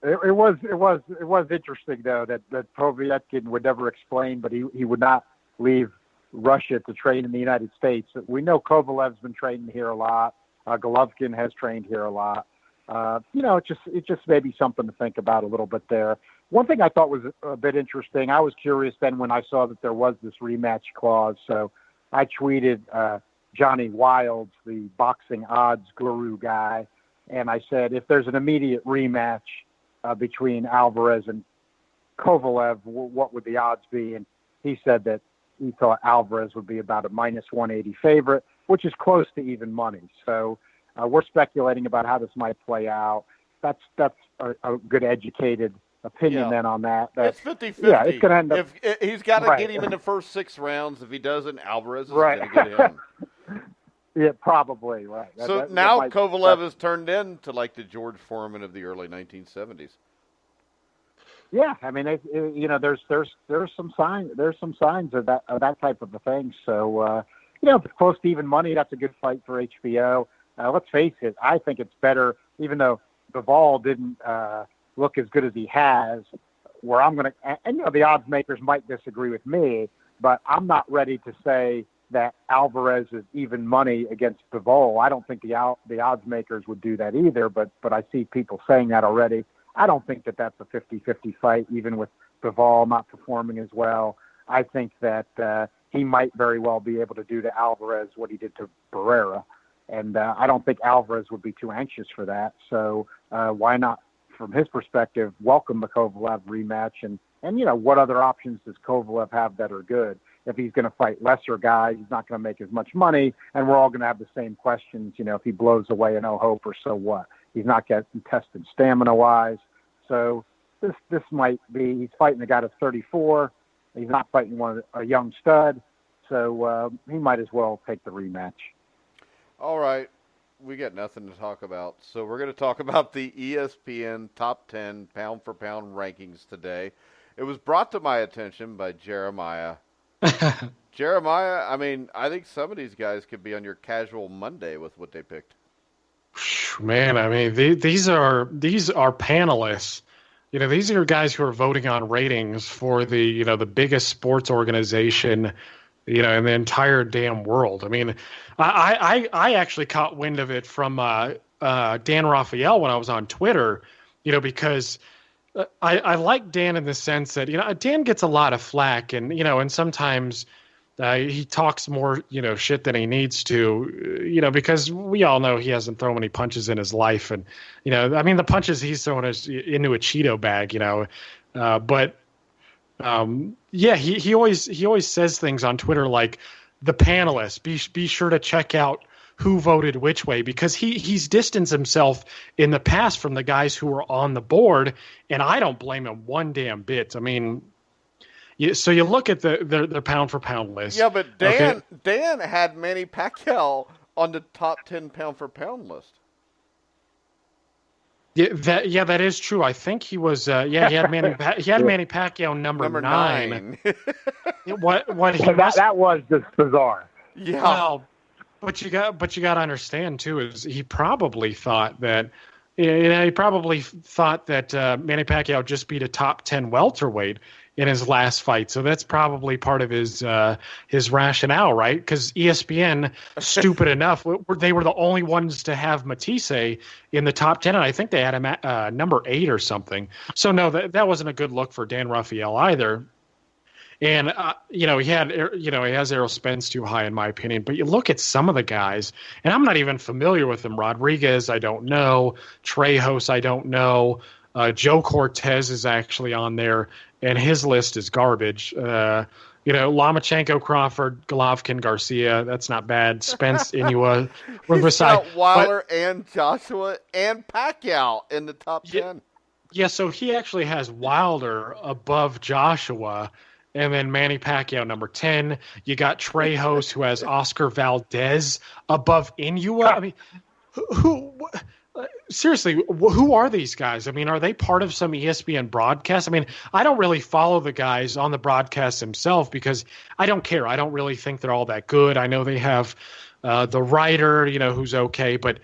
It was interesting though that Povetkin would never explain, but he would not leave Russia to train in the United States. We know Kovalev's been training here a lot. Golovkin has trained here a lot. It just may be something to think about a little bit there. One thing I thought was a bit interesting, I was curious then when I saw that there was this rematch clause. So I tweeted Johnny Wilds, the boxing odds guru guy, and I said, if there's an immediate rematch between Alvarez and Kovalev, what would the odds be? And he said that he thought Alvarez would be about a -180 favorite, which is close to even money. So we're speculating about how this might play out. that's a good educated opinion then on that. It's 50-50. Yeah, it's going to end up. If he's got to Right. get him in the first 6 rounds. If he doesn't, Alvarez is Right. going to get him. Yeah, probably right. So now Kovalev has turned into like the George Foreman of the early 1970s. Yeah, I mean, there's some signs of that type of a thing. So if it's close to even money, that's a good fight for HBO. Let's face it, I think it's better, even though Bivol didn't look as good as he has. Where I'm going to, and the odds makers might disagree with me, but I'm not ready to say that Alvarez is even money against Bivol. I don't think the odds makers would do that either, but I see people saying that already. I don't think that that's a 50-50 fight, even with Bivol not performing as well. I think that he might very well be able to do to Alvarez what he did to Barrera, and I don't think Alvarez would be too anxious for that. So why not, from his perspective, welcome the Kovalev rematch, and what other options does Kovalev have that are good? If he's going to fight lesser guys, he's not going to make as much money, and we're all going to have the same questions. If he blows away an O'Hope, so what? He's not getting tested stamina-wise. So this might be, he's fighting a guy that's 34. He's not fighting a young stud. So he might as well take the rematch. All right. We got nothing to talk about. So we're going to talk about the ESPN Top 10 pound-for-pound rankings today. It was brought to my attention by Jeremiah. Jeremiah, I think some of these guys could be on your casual Monday with what they picked. Man, these are panelists. These are guys who are voting on ratings for the biggest sports organization, in the entire damn world. I actually caught wind of it from Dan Raphael when I was on Twitter, because I like Dan in the sense that Dan gets a lot of flack, and sometimes he talks more shit than he needs to, because we all know he hasn't thrown any punches in his life, and the punches he's throwing is into a Cheeto bag, but he always says things on Twitter like the panelists, be sure to check out who voted which way, because he's distanced himself in the past from the guys who were on the board, and I don't blame him one damn bit. So you look at the pound for pound list. Yeah, but Dan had Manny Pacquiao on the top 10 pound for pound list. Yeah, that is true. I think he was. He had Manny Pacquiao number 9. What he that was just bizarre. Yeah. Well, but you got to understand too is he probably thought that. He probably thought that Manny Pacquiao just beat a top 10 welterweight in his last fight, so that's probably part of his rationale, right? Because ESPN, stupid enough, they were the only ones to have Matisse in the top 10, and I think they had him at number 8 or something. So no, that wasn't a good look for Dan Raphael either. And he has Errol Spence too high in my opinion. But you look at some of the guys, and I'm not even familiar with them. Rodriguez, I don't know. Trejos, I don't know. Joe Cortez is actually on there, and his list is garbage. Lomachenko, Crawford, Golovkin, Garcia, that's not bad. Spence, Inoue, Riverside. He's got Wilder and Joshua and Pacquiao in the top 10. Yeah, so he actually has Wilder above Joshua, and then Manny Pacquiao number 10. You got Trejos, who has Oscar Valdez above Inoue. Seriously, who are these guys? Are they part of some ESPN broadcast? I don't really follow the guys on the broadcast themselves because I don't care. I don't really think they're all that good. I know they have the writer, who's okay, but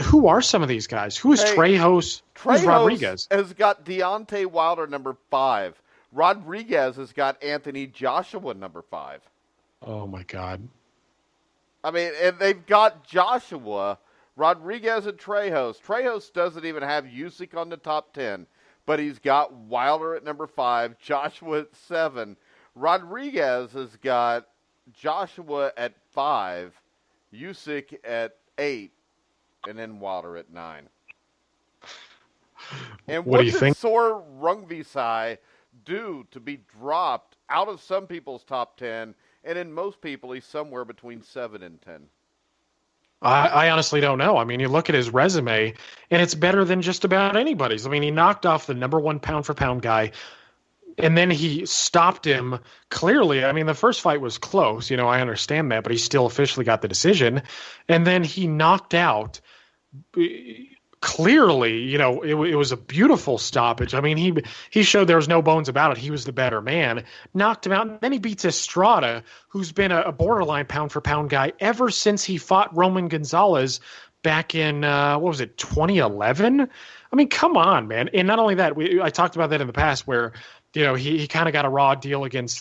who are some of these guys? Who is Trejos? Who's Rodriguez? Has got Deontay Wilder number 5. Rodriguez has got Anthony Joshua number 5. Oh my God. And they've got Joshua, Rodriguez, and Trejos. Trejos doesn't even have Usyk on the top 10, but he's got Wilder at number 5, Joshua at 7. Rodriguez has got Joshua at 5, Usyk at 8, and then Wilder at 9. And what do you think? Sor Rungvisai do to be dropped out of some people's top 10, and in most people he's somewhere between 7 and 10? I honestly don't know. I mean, you look at his resume, and it's better than just about anybody's. I mean, he knocked off the number one pound-for-pound guy, and then he stopped him clearly. I mean, the first fight was close. I understand that, but he still officially got the decision. And then he knocked out clearly, it was a beautiful stoppage. I mean, he showed there was no bones about it. He was the better man, knocked him out. And then he beats Estrada, who's been a borderline pound-for-pound guy ever since he fought Roman Gonzalez back in, 2011? I mean, come on, man. And not only that, I talked about that in the past where, he kind of got a raw deal against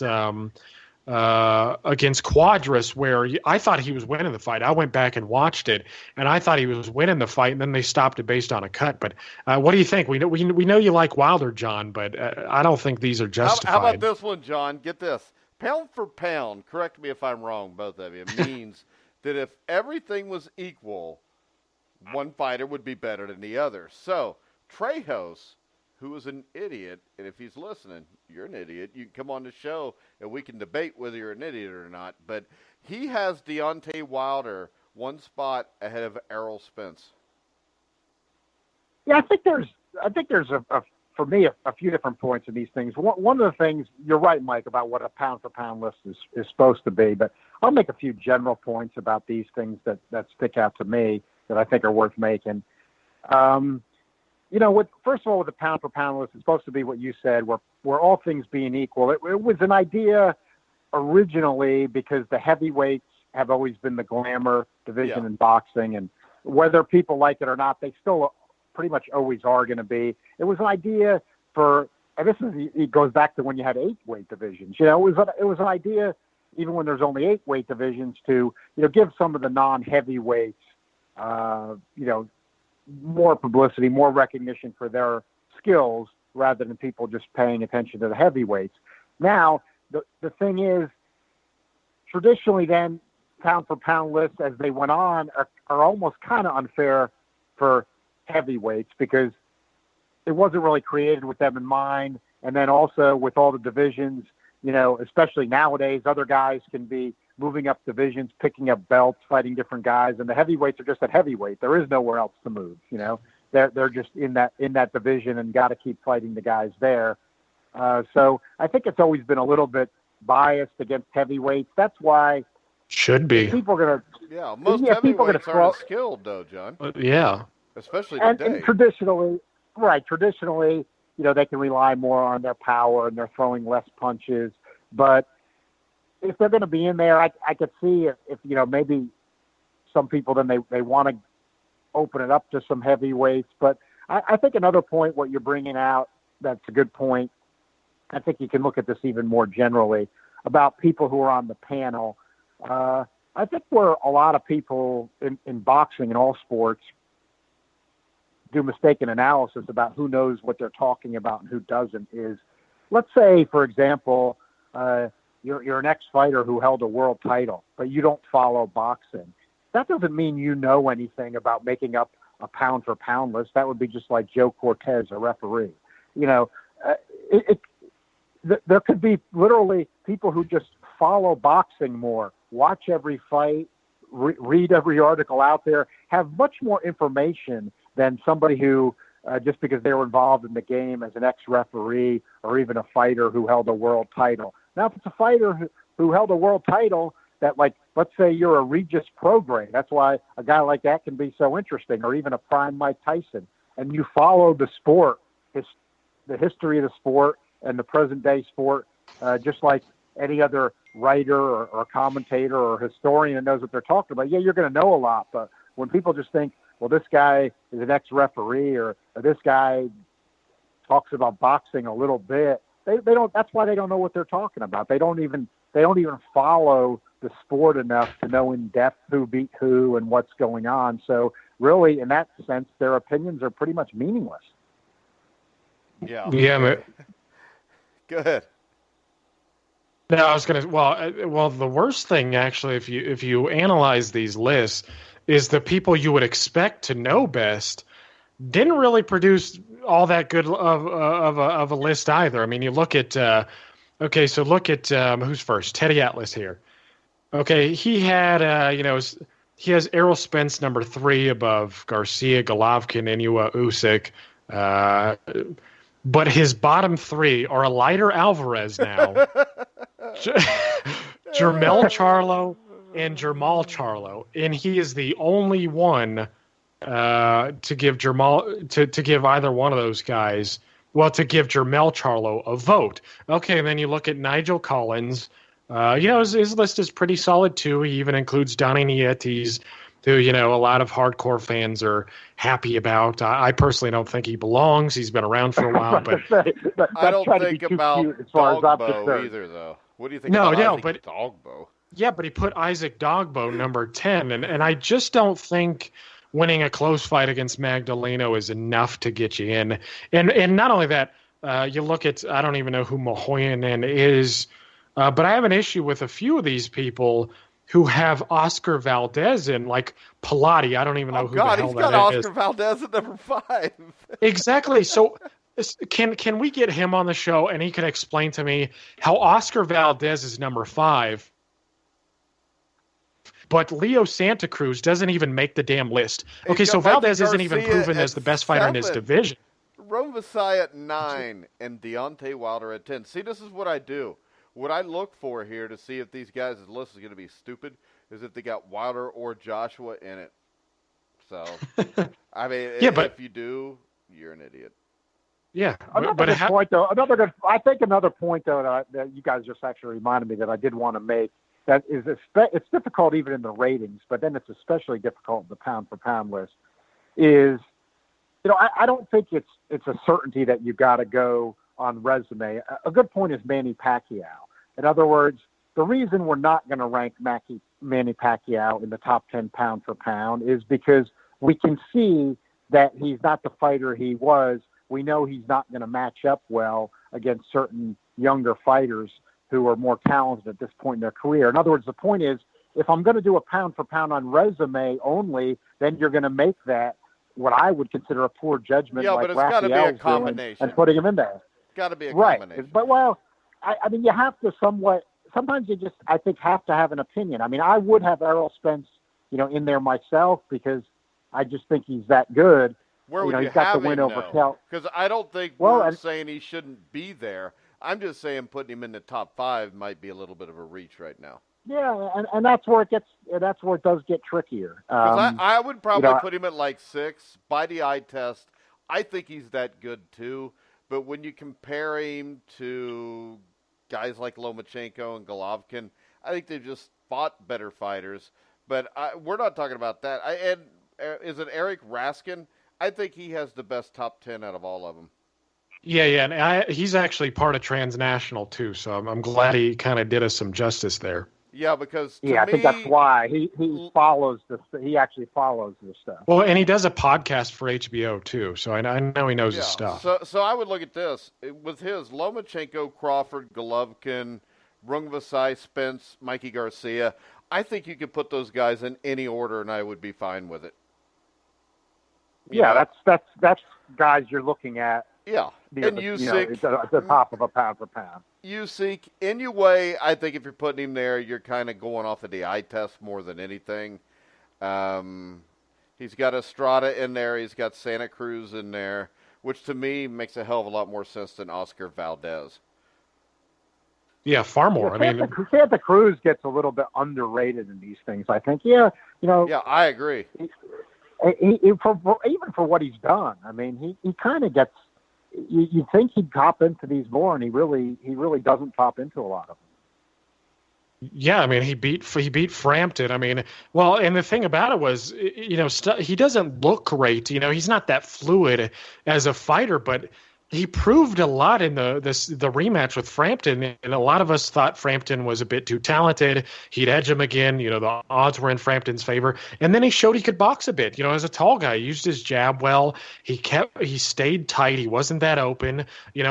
Quadras, where I thought he was winning the fight. I went back and watched it, and I thought he was winning the fight, and then they stopped it based on a cut. But what do you think? We know you like Wilder, John, but I don't think these are justified. How about this one, John? Get this. Pound for pound, correct me if I'm wrong, both of you, means that if everything was equal, one fighter would be better than the other. So, Trejos, who is an idiot, and if he's listening, you're an idiot. You can come on the show, and we can debate whether you're an idiot or not. But he has Deontay Wilder one spot ahead of Errol Spence. Yeah, I think there's for me a few different points in these things. One of the things, you're right, Mike, about what a pound for pound list is supposed to be. But I'll make a few general points about these things that stick out to me that I think are worth making. First of all, with the pound for pound list, it's supposed to be what you said, where all things being equal. It was an idea originally because the heavyweights have always been the glamour division in boxing, and whether people like it or not, they still pretty much always are going to be. It was an idea it goes back to when you had 8 weight divisions. It was an idea even when there's only 8 weight divisions to give some of the non-heavyweights more publicity, more recognition for their skills rather than people just paying attention to the heavyweights. Now, the thing is, traditionally then, pound for pound lists as they went on are almost kind of unfair for heavyweights because it wasn't really created with them in mind. And then also with all the divisions, especially nowadays, other guys can be moving up divisions, picking up belts, fighting different guys, and the heavyweights are just at heavyweight. There is nowhere else to move. They're just in that division and got to keep fighting the guys there. So I think it's always been a little bit biased against heavyweights. That's why should be people are gonna most heavyweights aren't skilled though, John. Especially today. And traditionally, they can rely more on their power and they're throwing less punches, but if they're going to be in there, I could see if maybe some people then they want to open it up to some heavyweights. But I think another point, what you're bringing out, that's a good point. I think you can look at this even more generally about people who are on the panel. I think where a lot of people in boxing and all sports do mistaken analysis about who knows what they're talking about and who doesn't is, let's say, for example, you're an ex-fighter who held a world title, but you don't follow boxing. That doesn't mean you know anything about making up a pound-for-pound list. That would be just like Joe Cortez, a referee. There could be literally people who just follow boxing more, watch every fight, read every article out there, have much more information than somebody who, just because they were involved in the game as an ex-referee or even a fighter who held a world title. Now, if it's a fighter who held a world title that, like, let's say you're a Regis Prograis, that's why a guy like that can be so interesting, or even a prime Mike Tyson, and you follow the sport, the history of the sport and the present-day sport, just like any other writer or commentator or historian that knows what they're talking about, you're going to know a lot. But when people just think, well, this guy is an ex-referee or this guy talks about boxing a little bit, they don't. That's why they don't know what they're talking about. They don't even follow the sport enough to know in depth who beat who and what's going on. So really, in that sense, their opinions are pretty much meaningless. Yeah. Yeah. Go ahead. No, I was gonna. Well, the worst thing actually, if you analyze these lists, is the people you would expect to know best didn't really produce all that good of a list either. I mean, you look at look at who's first. Teddy Atlas here. Okay, he had he has Errol Spence number 3 above Garcia, Golovkin, Inoue, Usyk. But his bottom 3 are Elider Alvarez now, Jermell Charlo, and Jermall Charlo, and he is the only one to give to give either one of those guys. Well, to give Jermell Charlo a vote. Okay, and then you look at Nigel Collins. His list is pretty solid too. He even includes Donnie Nietes, who, a lot of hardcore fans are happy about. I personally don't think he belongs. He's been around for a while, but I don't think about Dogbo either, though. What do you think about Isaac Dogbo? Yeah, but he put Isaac Dogbo number 10, and I just don't think winning a close fight against Magdaleno is enough to get you in. And not only that, you look at, I don't even know who Mohoyanen is, but I have an issue with a few of these people who have Oscar Valdez in, like Pilati. I don't even know who the hell that is. He's got Oscar Valdez at number 5. Exactly. So can we get him on the show and he can explain to me how Oscar Valdez is number 5, but Leo Santa Cruz doesn't even make the damn list? Okay, so Valdez isn't even proven as the best fighter in his division. Rome Vasai at 9 and Deontay Wilder at 10. See, this is what I do. What I look for here to see if these guys' list is going to be stupid is if they got Wilder or Joshua in it. So, I mean, if you do, you're an idiot. Yeah, another point though that you guys just actually reminded me that I did want to make. That is, it's difficult even in the ratings, but then it's especially difficult in the pound for pound list. Is, I don't think it's a certainty that you got to go on resume. A good point is Manny Pacquiao. In other words, the reason we're not going to rank Manny Pacquiao in the top 10 pound for pound is because we can see that he's not the fighter he was. We know he's not going to match up well against certain younger fighters who are more talented at this point in their career. In other words, the point is, if I'm going to do a pound for pound on resume only, then you're going to make that what I would consider a poor judgment. Yeah, but it's got to be a combination. And putting him in there. It's got to be a combination. Right. But, I mean, you have to sometimes you just, I think, have to have an opinion. I mean, I would have Errol Spence, in there myself because I just think he's that good. Where would you he's got have the win him, over Kel. Because I don't think we're saying he shouldn't be there. I'm just saying putting him in the top 5 might be a little bit of a reach right now. Yeah, and that's where it does get trickier. I would probably put him at like 6 by the eye test. I think he's that good too. But when you compare him to guys like Lomachenko and Golovkin, I think they've just fought better fighters. But we're not talking about that. Is it Eric Raskin? I think he has the best top 10 out of all of them. Yeah, and he's actually part of Transnational too, so I'm glad he kind of did us some justice there. Yeah, because I think that's why he follows this. He actually follows this stuff. Well, and he does a podcast for HBO too, so I know he knows his stuff. So I would look at this with his Lomachenko, Crawford, Golovkin, Rungvisai, Spence, Mikey Garcia. I think you could put those guys in any order, and I would be fine with it. That's guys you're looking at. Yeah, and Usyk at the top of a pound for pound. Usyk, Inoue, I think if you're putting him there, you're kind of going off of the eye test more than anything. He's got Estrada in there. He's got Santa Cruz in there, which to me makes a hell of a lot more sense than Oscar Valdez. Yeah, far more. Yeah, Santa Cruz gets a little bit underrated in these things, I think. Yeah, Yeah, I agree. Even for what he's done, I mean, he kind of gets. You think he'd top into these more, and he really doesn't top into a lot of them. Yeah, I mean, he beat Frampton. I mean, well, and the thing about it was, he doesn't look great. He's not that fluid as a fighter, but he proved a lot in the rematch with Frampton, and a lot of us thought Frampton was a bit too talented. He'd edge him again. The odds were in Frampton's favor, and then he showed he could box a bit. As a tall guy, he used his jab well. He stayed tight. He wasn't that open.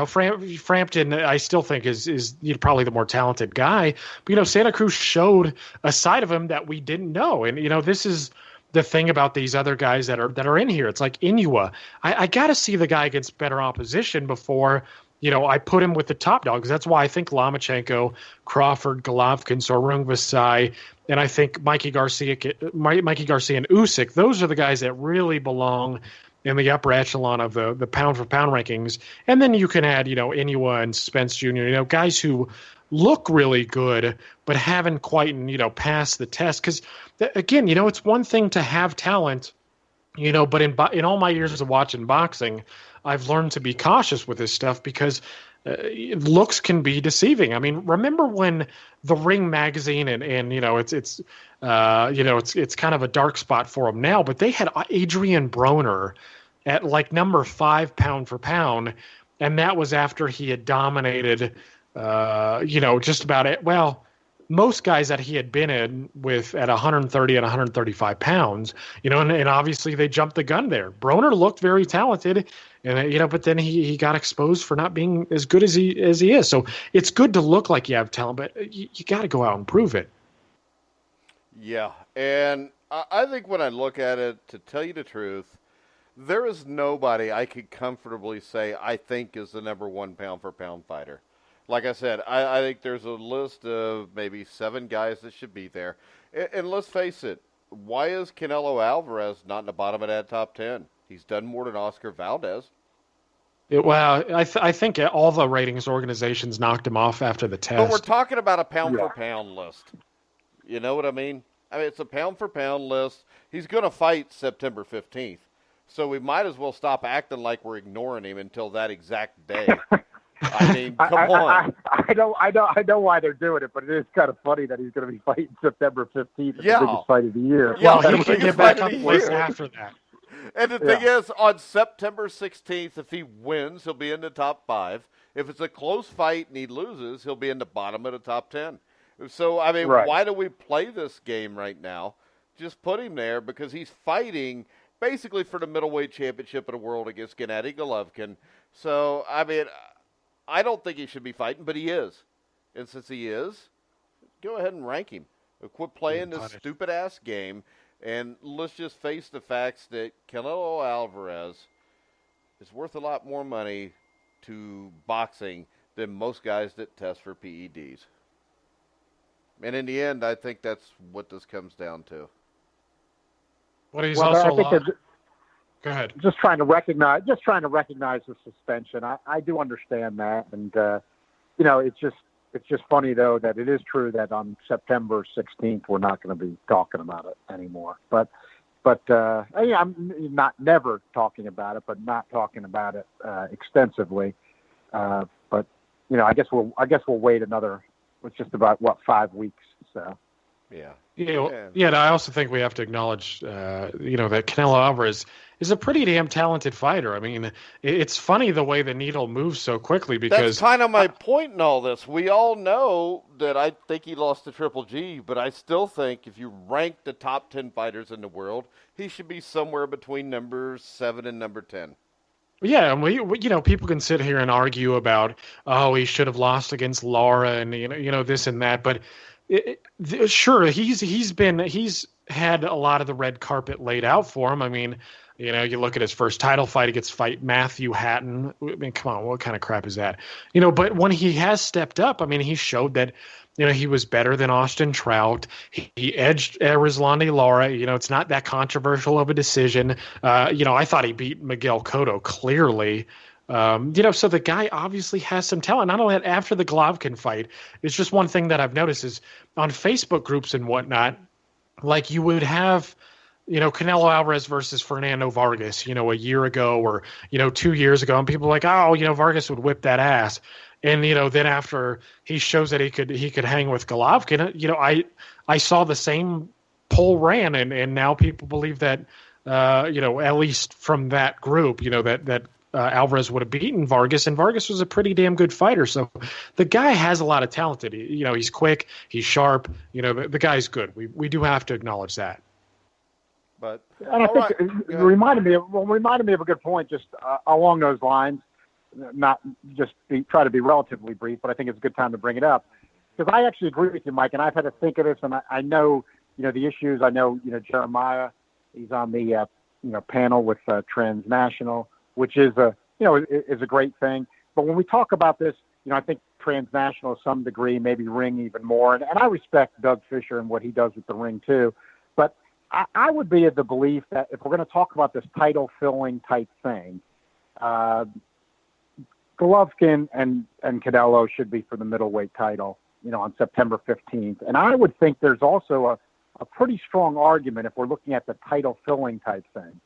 Frampton, I still think is probably the more talented guy. But Santa Cruz showed a side of him that we didn't know, and this is the thing about these other guys that are in here. It's like Inoue. I got to see the guy against better opposition before I put him with the top dogs. That's why I think Lomachenko, Crawford, Golovkin, Sorung Vasai, and I think Mikey Garcia and Usyk, those are the guys that really belong in the upper echelon of the pound-for-pound rankings. And then you can add, Inoue and Spence Jr., guys who look really good but haven't quite, passed the test. Because, again, it's one thing to have talent, but in all my years of watching boxing, I've learned to be cautious with this stuff because looks can be deceiving. I mean, remember when the Ring magazine and it's kind of a dark spot for them now, but they had Adrian Broner at like number 5 pound for pound, and that was after he had dominated, just about it. Well, most guys that he had been in with at 130 and 135 pounds, and obviously they jumped the gun there. Broner looked very talented, and but then he got exposed for not being as good as he is. So it's good to look like you have talent, but you got to go out and prove it. Yeah, and I think when I look at it, to tell you the truth, there is nobody I could comfortably say I think is the number 1 pound-for-pound fighter. Like I said, I think there's a list of maybe 7 guys that should be there. And let's face it, why is Canelo Alvarez not in the bottom of that top 10? He's done more than Oscar Valdez. I think all the ratings organizations knocked him off after the test. But we're talking about a pound-for-pound list. You know what I mean? It's a pound-for-pound list. He's going to fight September 15th. So we might as well stop acting like we're ignoring him until that exact day. I mean, come on. I know why they're doing it, but it is kind of funny that he's going to be fighting September 15th, the biggest fight of the year. Yeah, he can get back up after that. And the thing is, on September 16th, if he wins, he'll be in the top 5. If it's a close fight and he loses, he'll be in the bottom of the top 10. So, I mean, why do we play this game right now? Just put him there because he's fighting basically for the middleweight championship of the world against Gennady Golovkin. So, I mean, I don't think he should be fighting, but he is. And since he is, go ahead and rank him. Quit playing this stupid-ass game, and let's just face the facts that Canelo Alvarez is worth a lot more money to boxing than most guys that test for PEDs. And in the end, I think that's what this comes down to. But he's also go ahead. Just trying to recognize the suspension. I do understand that, and it's just funny though that it is true that on September 16th we're not going to be talking about it anymore. But I'm not never talking about it, but not talking about it extensively. But I guess we'll wait another. It's just about 5 weeks. So. Yeah. And I also think we have to acknowledge, that Canelo Alvarez is a pretty damn talented fighter. I mean, it's funny the way the needle moves so quickly because that's kind of my point in all this. We all know that I think he lost to Triple G, but I still think if you rank the top 10 fighters in the world, he should be somewhere between number 7 and number 10. Yeah, and we people can sit here and argue about, he should have lost against Lara and this and that, but. Sure, he's had a lot of the red carpet laid out for him. I mean, you look at his first title fight, he gets fight Matthew Hatton. I mean, come on, what kind of crap is that? But when he has stepped up, I mean, he showed that he was better than Austin Trout. He edged Erislandy Lara. It's not that controversial of a decision. I thought he beat Miguel Cotto clearly. So the guy obviously has some talent. Not only that, after the Golovkin fight, it's just one thing that I've noticed is on Facebook groups and whatnot, like you would have, Canelo Alvarez versus Fernando Vargas, a year ago or, 2 years ago, and people are like, Vargas would whip that ass. And, then after he shows that he could hang with Golovkin, I saw the same poll ran and now people believe that, at least from that group, that Alvarez would have beaten Vargas, and Vargas was a pretty damn good fighter. So the guy has a lot of talent. He's quick, he's sharp. The guy's good. We do have to acknowledge that. But and I think it reminded me of a good point just along those lines. Not just try to be relatively brief, but I think it's a good time to bring it up because I actually agree with you, Mike. And I've had to think of this, and I know the issues. I know Jeremiah. He's on the panel with Transnational, which is a great thing. But when we talk about this, I think transnational to some degree, maybe ring even more. And I respect Doug Fisher and what he does with the ring too. But I would be of the belief that if we're going to talk about this title filling type thing, Golovkin and Canelo should be for the middleweight title, on September 15th. And I would think there's also a pretty strong argument, if we're looking at the title filling type thing,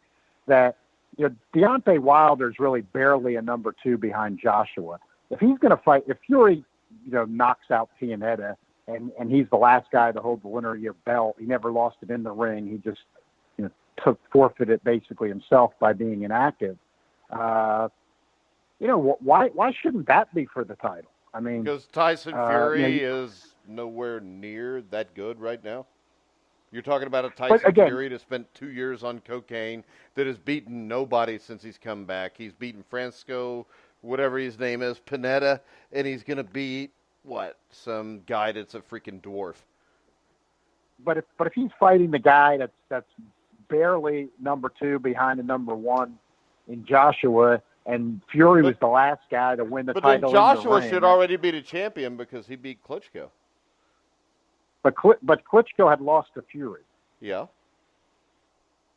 that Deontay Wilder's really barely a number 2 behind Joshua. If he's going to fight, if Fury, knocks out Pianeta and he's the last guy to hold the linear year belt, he never lost it in the ring. He just, forfeited basically himself by being inactive. Why shouldn't that be for the title? I mean, because Tyson Fury is nowhere near that good right now. You're talking about a Tyson Fury that spent 2 years on cocaine, that has beaten nobody since he's come back. He's beaten Francisco, whatever his name is, Pineda, and he's going to beat, some guy that's a freaking dwarf. But if he's fighting the guy that's barely number 2 behind the number 1 in Joshua, and Fury was the last guy to win the title. But then Joshua should already be the champion because he beat Klitschko. But Klitschko had lost to Fury. Yeah.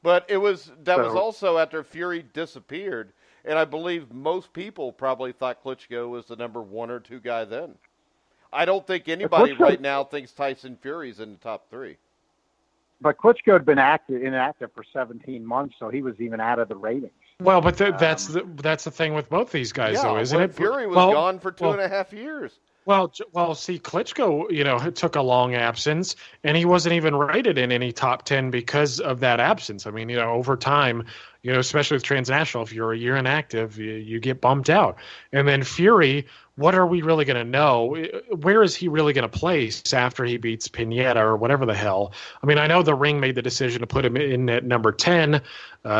But was also after Fury disappeared, and I believe most people probably thought Klitschko was the number 1 or 2 guy then. I don't think anybody right now thinks Tyson Fury's in the top 3. But Klitschko had been inactive for 17 months, so he was even out of the ratings. Well, but that's the thing with both these guys, though, isn't it? Fury was gone for 2.5 years. Well, see, Klitschko, took a long absence, and he wasn't even rated in any top 10 because of that absence. I mean, over time, especially with transnational, if you're a year inactive, you get bumped out. And then Fury, what are we really going to know? Where is he really going to place after he beats Pineda or whatever the hell? I mean, I know the ring made the decision to put him in at number 10.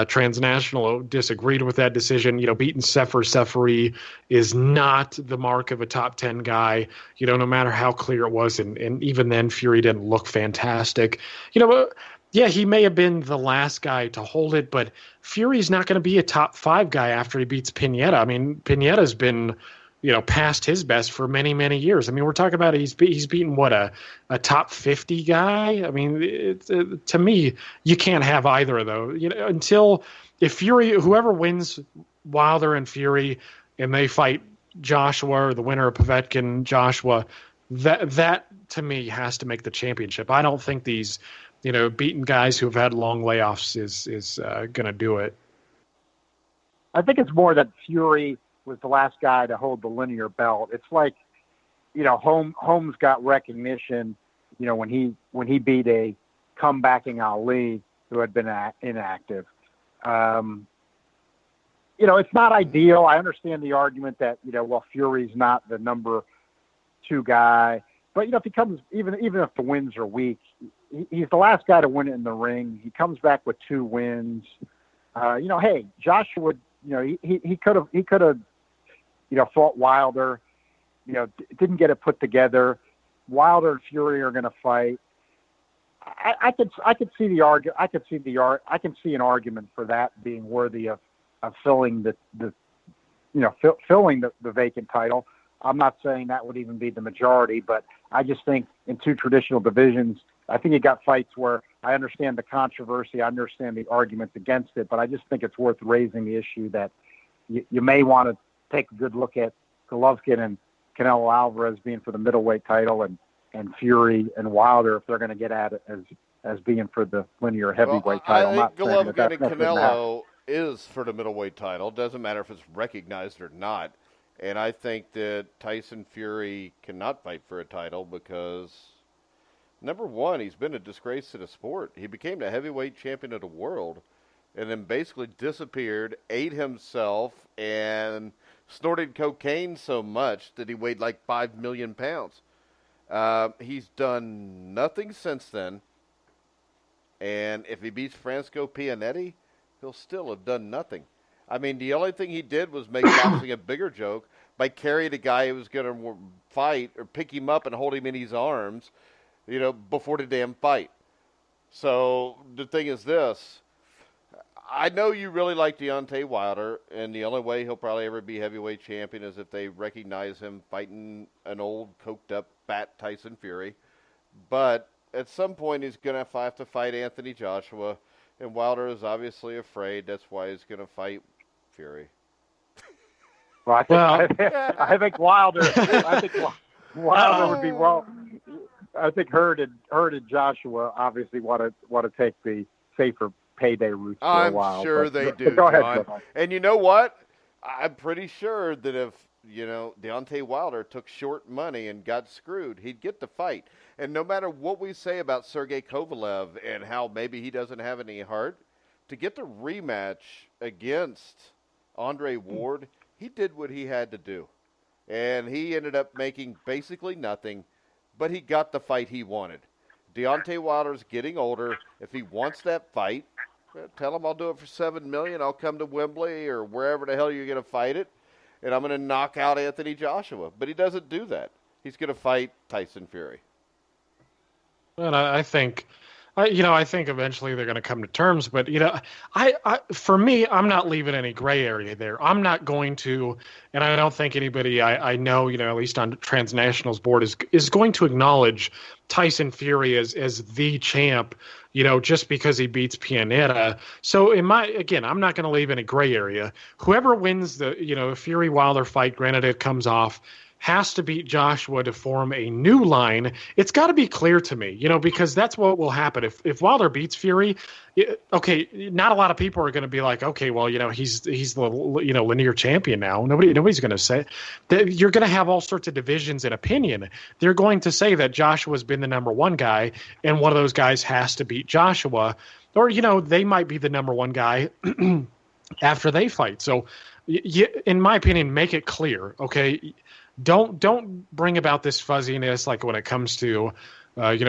Transnational disagreed with that decision. Beating Seferi is not the mark of a top 10 guy, no matter how clear it was. And even then, Fury didn't look fantastic. Yeah, he may have been the last guy to hold it, but Fury's not going to be a top 5 guy after he beats Pineda. I mean, Pineda's been, past his best for many, many years. I mean, we're talking about he's beaten a top 50 guy. I mean, to me, you can't have either of those. If Fury, whoever wins Wilder and Fury, and they fight Joshua or the winner of Povetkin, Joshua, that to me has to make the championship. I don't think these, beaten guys who have had long layoffs is going to do it. I think it's more that Fury was the last guy to hold the linear belt. It's like, Holmes got recognition, when he beat a comebacking Ali who had been inactive. It's not ideal. I understand the argument that, Fury's not the number 2 guy, but if he comes, even if the wins are weak, he's the last guy to win it in the ring. He comes back with 2 wins. Hey, Joshua, he could have, fought Wilder, didn't get it put together. Wilder and Fury are going to fight. I could see an argument for that being worthy of filling the vacant title. I'm not saying that would even be the majority, but I just think in 2 traditional divisions, I think you got fights where I understand the controversy, I understand the arguments against it, but I just think it's worth raising the issue that you may want to take a good look at Golovkin and Canelo Alvarez being for the middleweight title, and Fury and Wilder if they're going to get at it as being for the linear heavyweight title. I think Golovkin and Canelo is for the middleweight title. Doesn't matter if it's recognized or not. And I think that Tyson Fury cannot fight for a title because, number 1, he's been a disgrace to the sport. He became the heavyweight champion of the world and then basically disappeared, ate himself, and snorted cocaine so much that he weighed like 5 million pounds. He's done nothing since then. And if he beats Francisco Pianetti, he'll still have done nothing. I mean, the only thing he did was make boxing a bigger joke by carrying the guy who was going to fight or pick him up and hold him in his arms, before the damn fight. So the thing is this. I know you really like Deontay Wilder, and the only way he'll probably ever be heavyweight champion is if they recognize him fighting an old, coked-up, fat Tyson Fury. But at some point, he's going to have to fight Anthony Joshua, and Wilder is obviously afraid. That's why he's going to fight Fury. Well, I think Wilder. I think Wilder would be well. I think Hurd and Joshua obviously want to take the safer payday route for a while. I'm sure they do. Go ahead, John. John. And you know what? I'm pretty sure that if Deontay Wilder took short money and got screwed, he'd get the fight. And no matter what we say about Sergey Kovalev and how maybe he doesn't have any heart, to get the rematch against Andre Ward, he did what he had to do. And he ended up making basically nothing, but he got the fight he wanted. Deontay Wilder's getting older. If he wants that fight, tell him I'll do it for $7 million. I'll come to Wembley or wherever the hell you're going to fight it, and I'm going to knock out Anthony Joshua. But he doesn't do that. He's going to fight Tyson Fury. And I think eventually they're going to come to terms. But for me, I'm not leaving any gray area there. I'm not going to, and I don't think anybody I know, at least on Transnational's board, is going to acknowledge Tyson Fury as the champ, just because he beats Pianeta. So I'm not going to leave any gray area. Whoever wins the Fury Wilder fight, granted it comes off, has to beat Joshua to form a new line. It's got to be clear to me, because that's what will happen. If Wilder beats Fury, not a lot of people are going to be like, okay, well, he's the linear champion now. Nobody's going to say that. You're going to have all sorts of divisions in opinion. They're going to say that Joshua's been the number one guy, and one of those guys has to beat Joshua, or they might be the number one guy after they fight. So, in my opinion, make it clear, okay. Don't bring about this fuzziness like when it comes to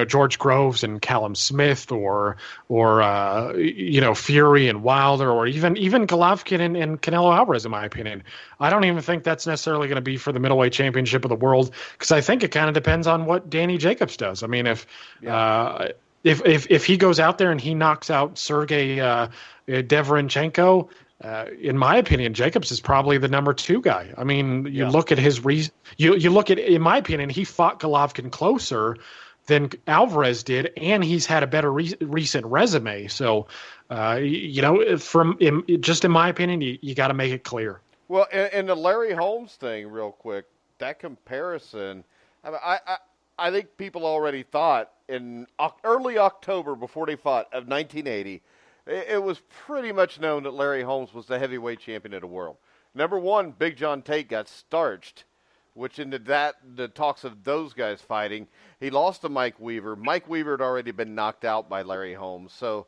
George Groves and Callum Smith or Fury and Wilder or even Golovkin and Canelo Alvarez, in my opinion. I don't even think that's necessarily going to be for the middleweight championship of the world, because I think it kind of depends on what Danny Jacobs does. I mean, if he goes out there and he knocks out Sergey Deverenchenko, in my opinion, Jacobs is probably the number two guy. I mean, you look at his you look at, in my opinion, he fought Golovkin closer than Alvarez did, and he's had a better recent resume. So, just in my opinion, you got to make it clear. Well, and the Larry Holmes thing, real quick, that comparison, I think people already thought in early October before they fought of 1980. It was pretty much known that Larry Holmes was the heavyweight champion of the world. Number one, Big John Tate got starched, which into the talks of those guys fighting, he lost to Mike Weaver. Mike Weaver had already been knocked out by Larry Holmes. So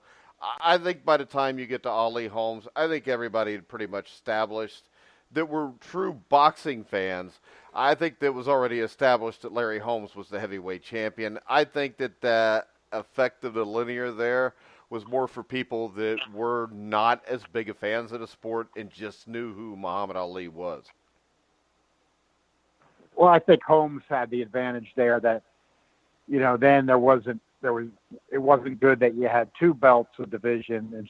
I think by the time you get to Ali Holmes, I think everybody had pretty much established that were true boxing fans. I think that was already established that Larry Holmes was the heavyweight champion. I think that the effect of the linear there was more for people that were not as big of fans of the sport and just knew who Muhammad Ali was. Well, I think Holmes had the advantage there that, then it wasn't good that you had two belts of division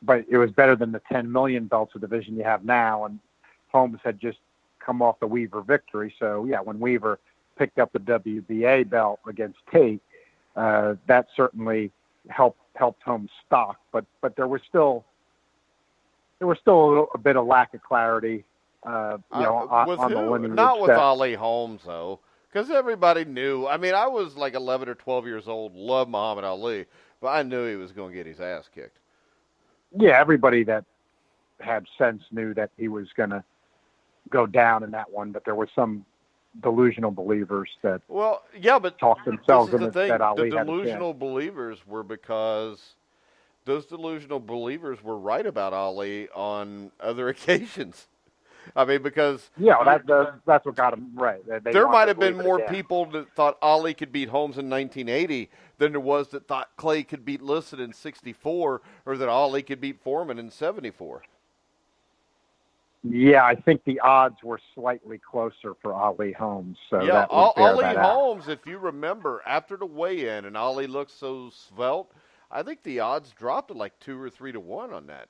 but it was better than the 10 million belts of division you have now. And Holmes had just come off the Weaver victory. So when Weaver picked up the WBA belt against Tate, that certainly helped Holmes' stock, but there was still a bit of lack of clarity, on the lineage. Not with Ali Holmes though, because everybody knew. I mean, I was like 11 or 12 years old, loved Muhammad Ali, but I knew he was going to get his ass kicked. Yeah, everybody that had sense knew that he was going to go down in that one, but there were some delusional believers that talked themselves into that Ali the delusional believers were because those delusional believers were right about Ali on other occasions. I mean, because that's what got them right. There might have been more people that thought Ali could beat Holmes in 1980 than there was that thought Clay could beat Liston in 64 or that Ali could beat Foreman in 74. Yeah, I think the odds were slightly closer for Ali Holmes. So yeah, that would bear Ali that Holmes, if you remember, after the weigh-in and Ali looked so svelte, I think the odds dropped to like 2 or 3 to 1 on that.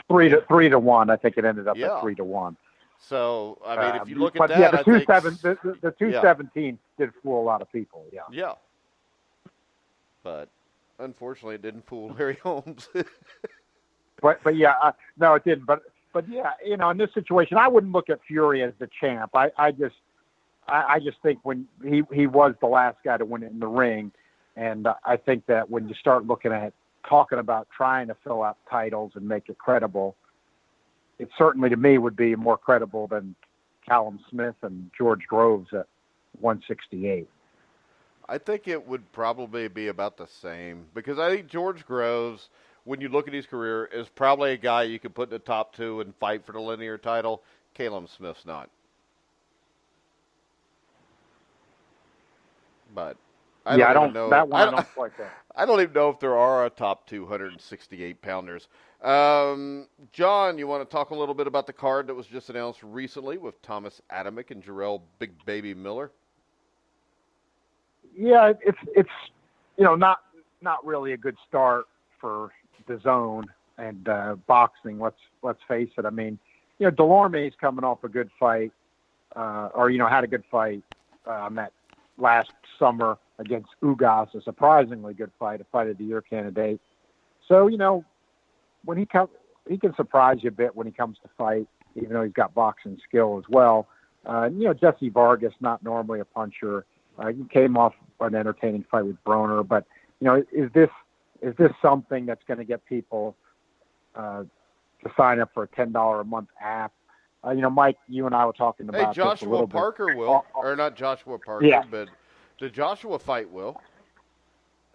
3 to 1. I think it ended up at 3 to 1. So I mean, if you look at but that, the I think the 217 did fool a lot of people. Yeah. Yeah. But unfortunately, it didn't fool Larry Holmes. but yeah, no, it didn't. But yeah, you know, in this situation, I wouldn't look at Fury as the champ. I just think when he was the last guy to win it in the ring, and I think that when you start looking at talking about trying to fill out titles and make it credible, it certainly to me would be more credible than Callum Smith and George Groves at 168. I think it would probably be about the same because I think George Groves, when you look at his career, is probably a guy you could put in the top 2 and fight for the linear title. Callum Smith's not. But I don't know. That one I don't quite that. I don't even know if there are a top 268 pounders. John, you want to talk a little bit about the card that was just announced recently with Thomas Adamek and Jarrell Big Baby Miller? Yeah, it's you know not really a good start for the zone and boxing. Let's face it. I mean, you know, Delorme's coming off a good fight, or you know had a good fight that last summer against Ugas, a surprisingly good fight, a fight of the year candidate. So you know when he can surprise you a bit when he comes to fight, even though he's got boxing skill as well. You know, Jesse Vargas, not normally a puncher. He came off an entertaining fight with Broner, but you know, is this something that's going to get people to sign up for a $10 a month app? You know, Mike, you and I were talking about Hey, Joshua this a little Parker bit. will, or not Joshua Parker, yeah. but the Joshua fight will.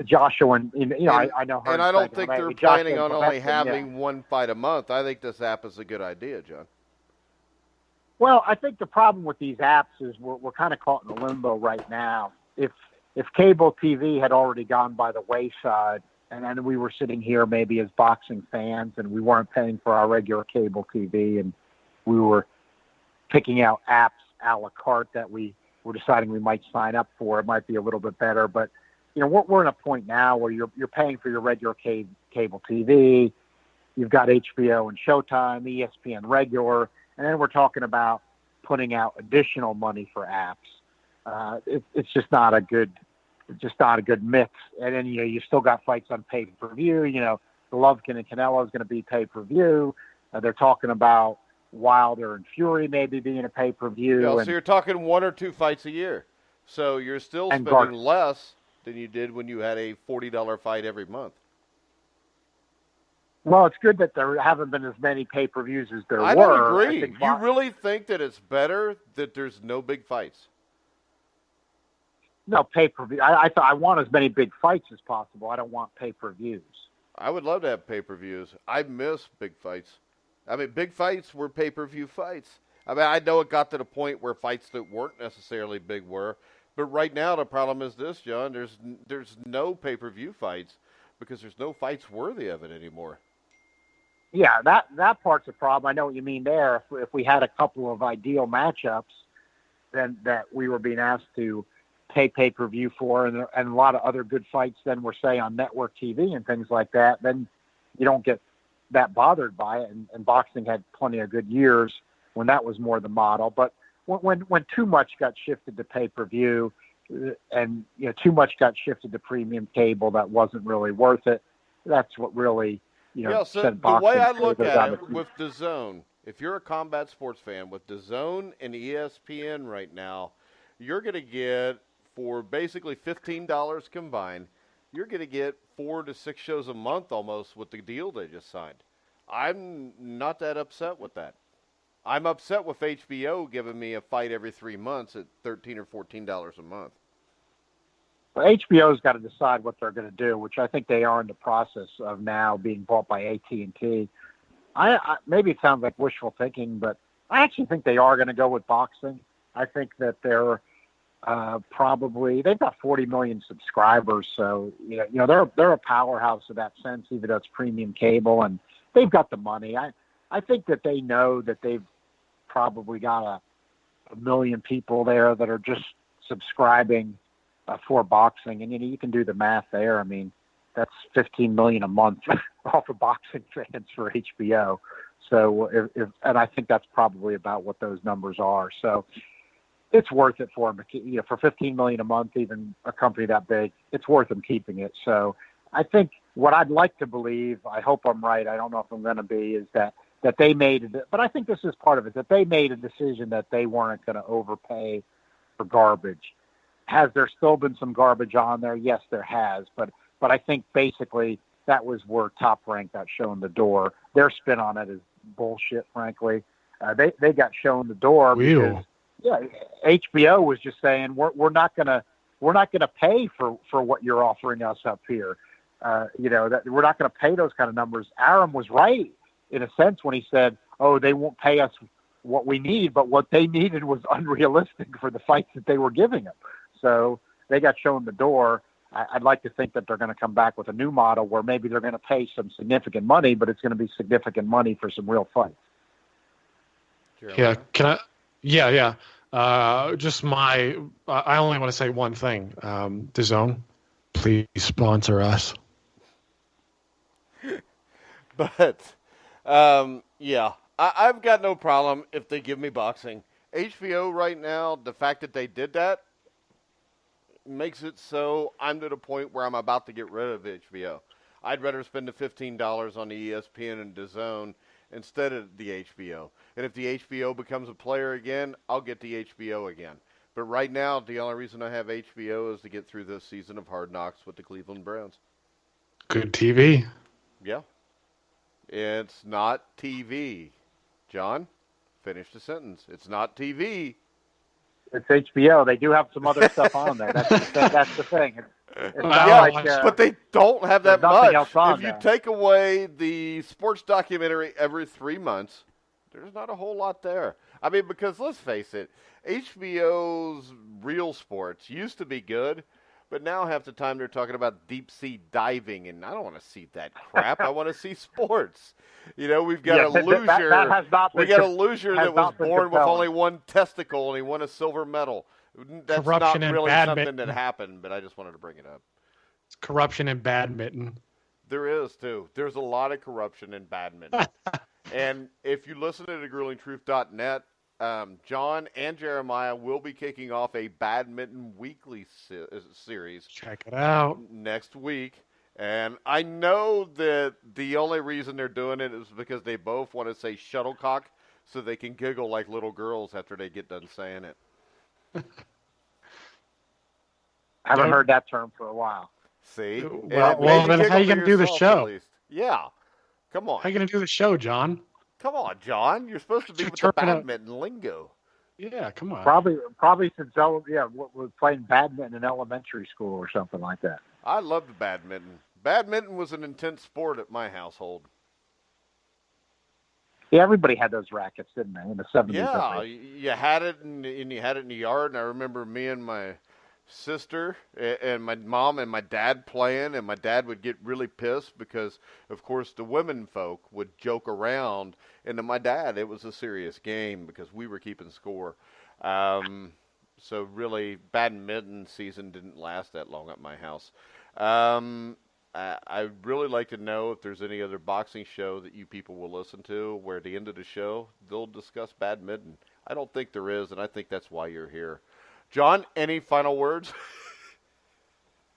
Joshua, and you know, I know her. And I don't think they're planning on only having one fight a month. I think this app is a good idea, John. Well, I think the problem with these apps is we're kind of caught in a limbo right now. If cable TV had already gone by the wayside, and then we were sitting here maybe as boxing fans, and we weren't paying for our regular cable TV, and we were picking out apps a la carte that we were deciding we might sign up for, it might be a little bit better. But you know, we're in a point now where you're paying for your regular cable TV. You've got HBO and Showtime, ESPN regular, and then we're talking about putting out additional money for apps. It's just not a good mix. And then, you know, you still got fights on pay-per-view. You know, Golovkin and Canelo is going to be pay-per-view. They're talking about Wilder and Fury maybe being a pay-per-view. Yeah, so you're talking 1 or 2 fights a year. So you're still spending less than you did when you had a $40 fight every month. Well, it's good that there haven't been as many pay-per-views as there were. I don't agree. You really think that it's better that there's no big fights? No, pay-per-view. I want as many big fights as possible. I don't want pay-per-views. I would love to have pay-per-views. I miss big fights. I mean, big fights were pay-per-view fights. I mean, I know it got to the point where fights that weren't necessarily big were, but right now the problem is this, John. There's no pay-per-view fights because there's no fights worthy of it anymore. Yeah, that part's a problem. I know what you mean there. If we had a couple of ideal matchups, then that we were being asked to pay-per-view for, and a lot of other good fights then were, say, on network TV and things like that, then you don't get that bothered by it. And boxing had plenty of good years when that was more the model. But when too much got shifted to pay-per-view and, you know, too much got shifted to premium cable that wasn't really worth it, that's what really, you know, so the way I look at it with DAZN, if you're a combat sports fan, with DAZN and ESPN right now, you're going to get, for basically $15 combined, you're going to get 4 to 6 shows a month almost with the deal they just signed. I'm not that upset with that. I'm upset with HBO giving me a fight every 3 months at $13 or $14 a month. Well, HBO's got to decide what they're going to do, which I think they are in the process of now, being bought by AT&T. I maybe it sounds like wishful thinking, but I actually think they are going to go with boxing. I think that they're they've got 40 million subscribers, so you know they're a powerhouse in that sense, even though it's premium cable, and they've got the money. I think that they know that they've probably got a million people there that are just subscribing for boxing, and you can do the math there. I mean, that's $15 million a month off of boxing fans for HBO. So, and I think that's probably about what those numbers are. So, it's worth it for them. You know, for $15 million a month, even a company that big, it's worth them keeping it. So, I think what I'd like to believe, I hope I'm right, I don't know if I'm going to be, is that they made it. But I think this is part of it, that they made a decision that they weren't going to overpay for garbage. Has there still been some garbage on there? Yes, there has. But I think basically that was where Top Rank got shown the door. Their spin on it is bullshit, frankly. They got shown the door because HBO was just saying we're not gonna pay for what you're offering us up here. That we're not going to pay those kind of numbers. Aram was right in a sense when he said, "Oh, they won't pay us what we need," but what they needed was unrealistic for the fights that they were giving them. So they got shown the door. I'd like to think that they're going to come back with a new model where maybe they're going to pay some significant money, but it's going to be significant money for some real fights. Yeah. Can I? Yeah. I only want to say one thing. DAZN, please sponsor us. But, I've got no problem if they give me boxing. HBO right now, the fact that they did that makes it so I'm to the point where I'm about to get rid of HBO. I'd rather spend the $15 on the ESPN and DAZN instead of the HBO. And if the HBO becomes a player again, I'll get the HBO again. But right now, the only reason I have HBO is to get through this season of Hard Knocks with the Cleveland Browns. Good TV. Yeah. It's not TV. John, finish the sentence. It's not TV. It's HBO. They do have some other stuff on there. That's the thing. It's not but they don't have that much. If you there. take away the sports documentary every 3 months, there's not a whole lot there. I mean, because let's face it, HBO's real sports used to be good, but now half the time they're talking about deep sea diving, and I don't want to see that crap. I want to see sports. We've got a loser. We got a loser that was born with only one testicle, and he won a silver medal. That's corruption not really badminton. something that happened, but I just wanted to bring it up. It's corruption in badminton. There is, too. There's a lot of corruption in badminton. And if you listen to thegruelingtruth.net, John and Jeremiah will be kicking off a badminton weekly series. Check it out. Next week. And I know that the only reason they're doing it is because they both want to say shuttlecock so they can giggle like little girls after they get done saying it. I haven't heard that term for a while. See? Well then how are you going to do the show? Yeah. Come on. How are you going to do the show, John? Come on, John. You're supposed to be with the badminton lingo. Yeah, come on. Probably since we're playing badminton in elementary school or something like that. I loved badminton. Badminton was an intense sport at my household. Yeah, everybody had those rackets, didn't they, in the 70s? Yeah, you had it, and you had it in the yard, and I remember me and my sister and my mom and my dad playing, and my dad would get really pissed because, of course, the women folk would joke around, and to my dad, it was a serious game because we were keeping score. So really, badminton season didn't last that long at my house. I'd really like to know if there's any other boxing show that you people will listen to where at the end of the show, they'll discuss badminton. I don't think there is, and I think that's why you're here. John, any final words?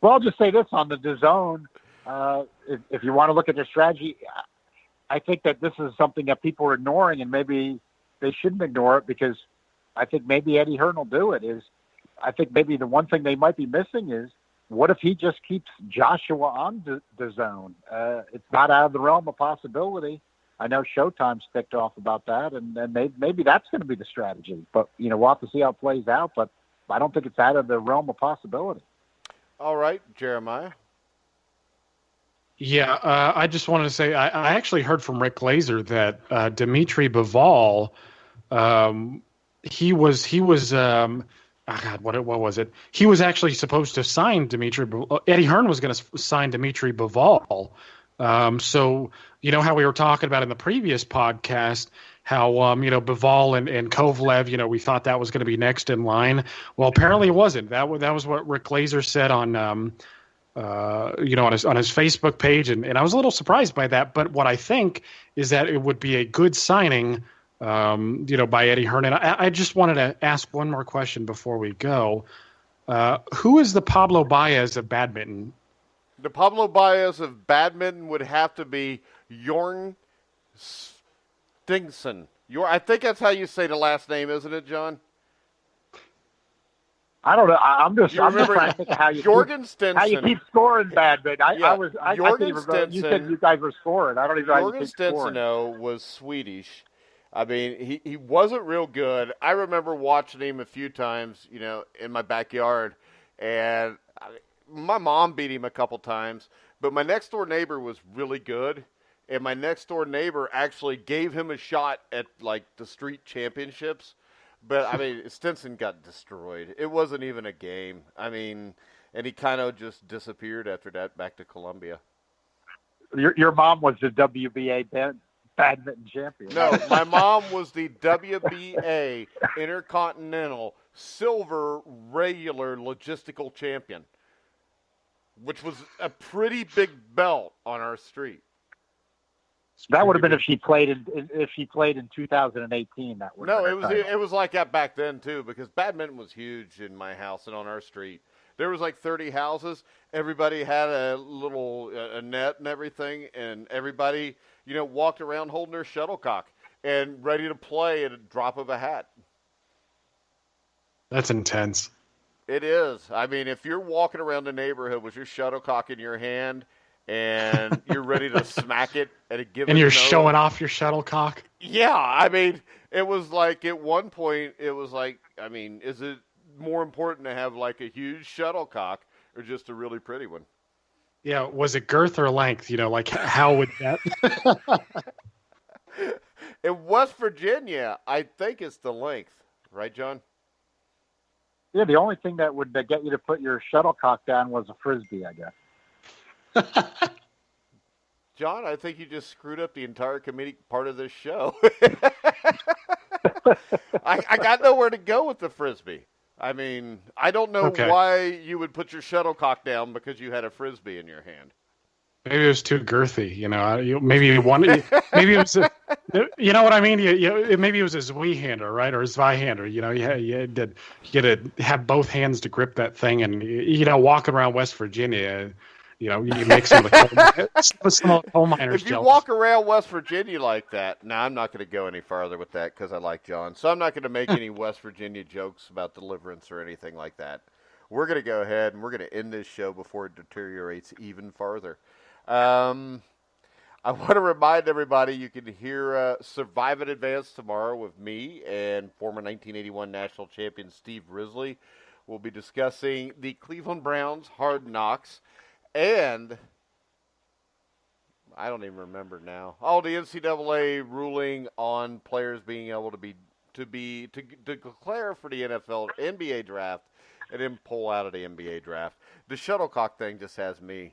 Well, I'll just say this on the DAZN. If you want to look at their strategy, I think that this is something that people are ignoring, and maybe they shouldn't ignore it because I think maybe Eddie Hearn will do it. I think maybe the one thing they might be missing is, what if he just keeps Joshua on DAZN? It's not out of the realm of possibility. I know Showtime's ticked off about that, and maybe that's going to be the strategy. But, we'll have to see how it plays out. But I don't think it's out of the realm of possibility. All right, Jeremiah. Yeah, I just wanted to say I actually heard from Rick Glazer that Dimitri Bivol, he was what was it? He was actually supposed to sign Eddie Hearn was going to sign Dimitri Bivol. So, how we were talking about in the previous podcast, how, Bivol and Kovalev, we thought that was going to be next in line. Well, apparently it wasn't. That was what Rick Glazer said on on his Facebook page, and I was a little surprised by that. But what I think is that it would be a good signing, by Eddie Hearn. And I just wanted to ask one more question before we go. Who is the Pablo Baez of badminton? The Pablo Baez of badminton would have to be Jorn Stingson. I think that's how you say the last name, isn't it, John? I don't know. I'm just trying to think of how you keep scoring badminton. I can't even remember. You said you guys were scoring. I don't even know how you keep scoring. Jorgen was Swedish. I mean, he wasn't real good. I remember watching him a few times, in my backyard, and my mom beat him a couple times, but my next door neighbor was really good, and my next door neighbor actually gave him a shot at like the street championships. But I mean, Stinson got destroyed. It wasn't even a game. I mean, and he kind of just disappeared after that back to Columbia. Your mom was the WBA badminton champion. No, my mom was the WBA Intercontinental Silver Regular Logistical Champion, which was a pretty big belt on our street. That would have been if she played in 2018. That would. No, it was like that back then too, because badminton was huge in my house and on our street. There was like 30 houses. Everybody had a little a net and everything, and everybody walked around holding their shuttlecock and ready to play at a drop of a hat. That's intense. It is. I mean, if you're walking around the neighborhood with your shuttlecock in your hand and you're ready to smack it at a given and you're note, showing off your shuttlecock. Yeah, I mean, it was like at one point, it was like, I mean, is it more important to have like a huge shuttlecock or just a really pretty one? Yeah, was it girth or length? Like how would that? In West Virginia, I think it's the length, right, John? Yeah, the only thing that would get you to put your shuttlecock down was a Frisbee, I guess. John, I think you just screwed up the entire comedic part of this show. I got nowhere to go with the Frisbee. I mean, I don't know why you would put your shuttlecock down because you had a Frisbee in your hand. Maybe it was too girthy, maybe you wanted, maybe it was, you know what I mean? Maybe it was a Zweihander, right? Or a Zweihander, you had to have both hands to grip that thing and, walking around West Virginia, you make some of the coal miners If you walk around West Virginia like that, I'm not going to go any farther with that because I like John. So I'm not going to make any West Virginia jokes about deliverance or anything like that. We're going to go ahead and we're going to end this show before it deteriorates even farther. I want to remind everybody you can hear Survive in Advance tomorrow with me and former 1981 national champion Steve Risley. We'll be discussing the Cleveland Browns Hard Knocks and I don't even remember now. Oh, the NCAA ruling on players being able to declare for the NBA draft and then pull out of the NBA draft. The shuttlecock thing just has me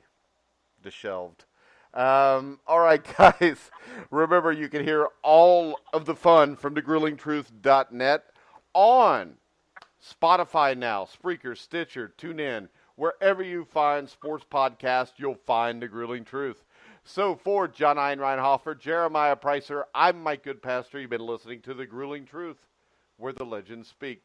disheveled. All right, guys. Remember, you can hear all of the fun from thegruelingtruth.net on Spotify now, Spreaker, Stitcher, TuneIn. Wherever you find sports podcasts, you'll find The Grueling Truth. So for John Einrinhofer, Jeremiah Preisser, I'm Mike Goodpaster. You've been listening to The Grueling Truth, where the legends speak.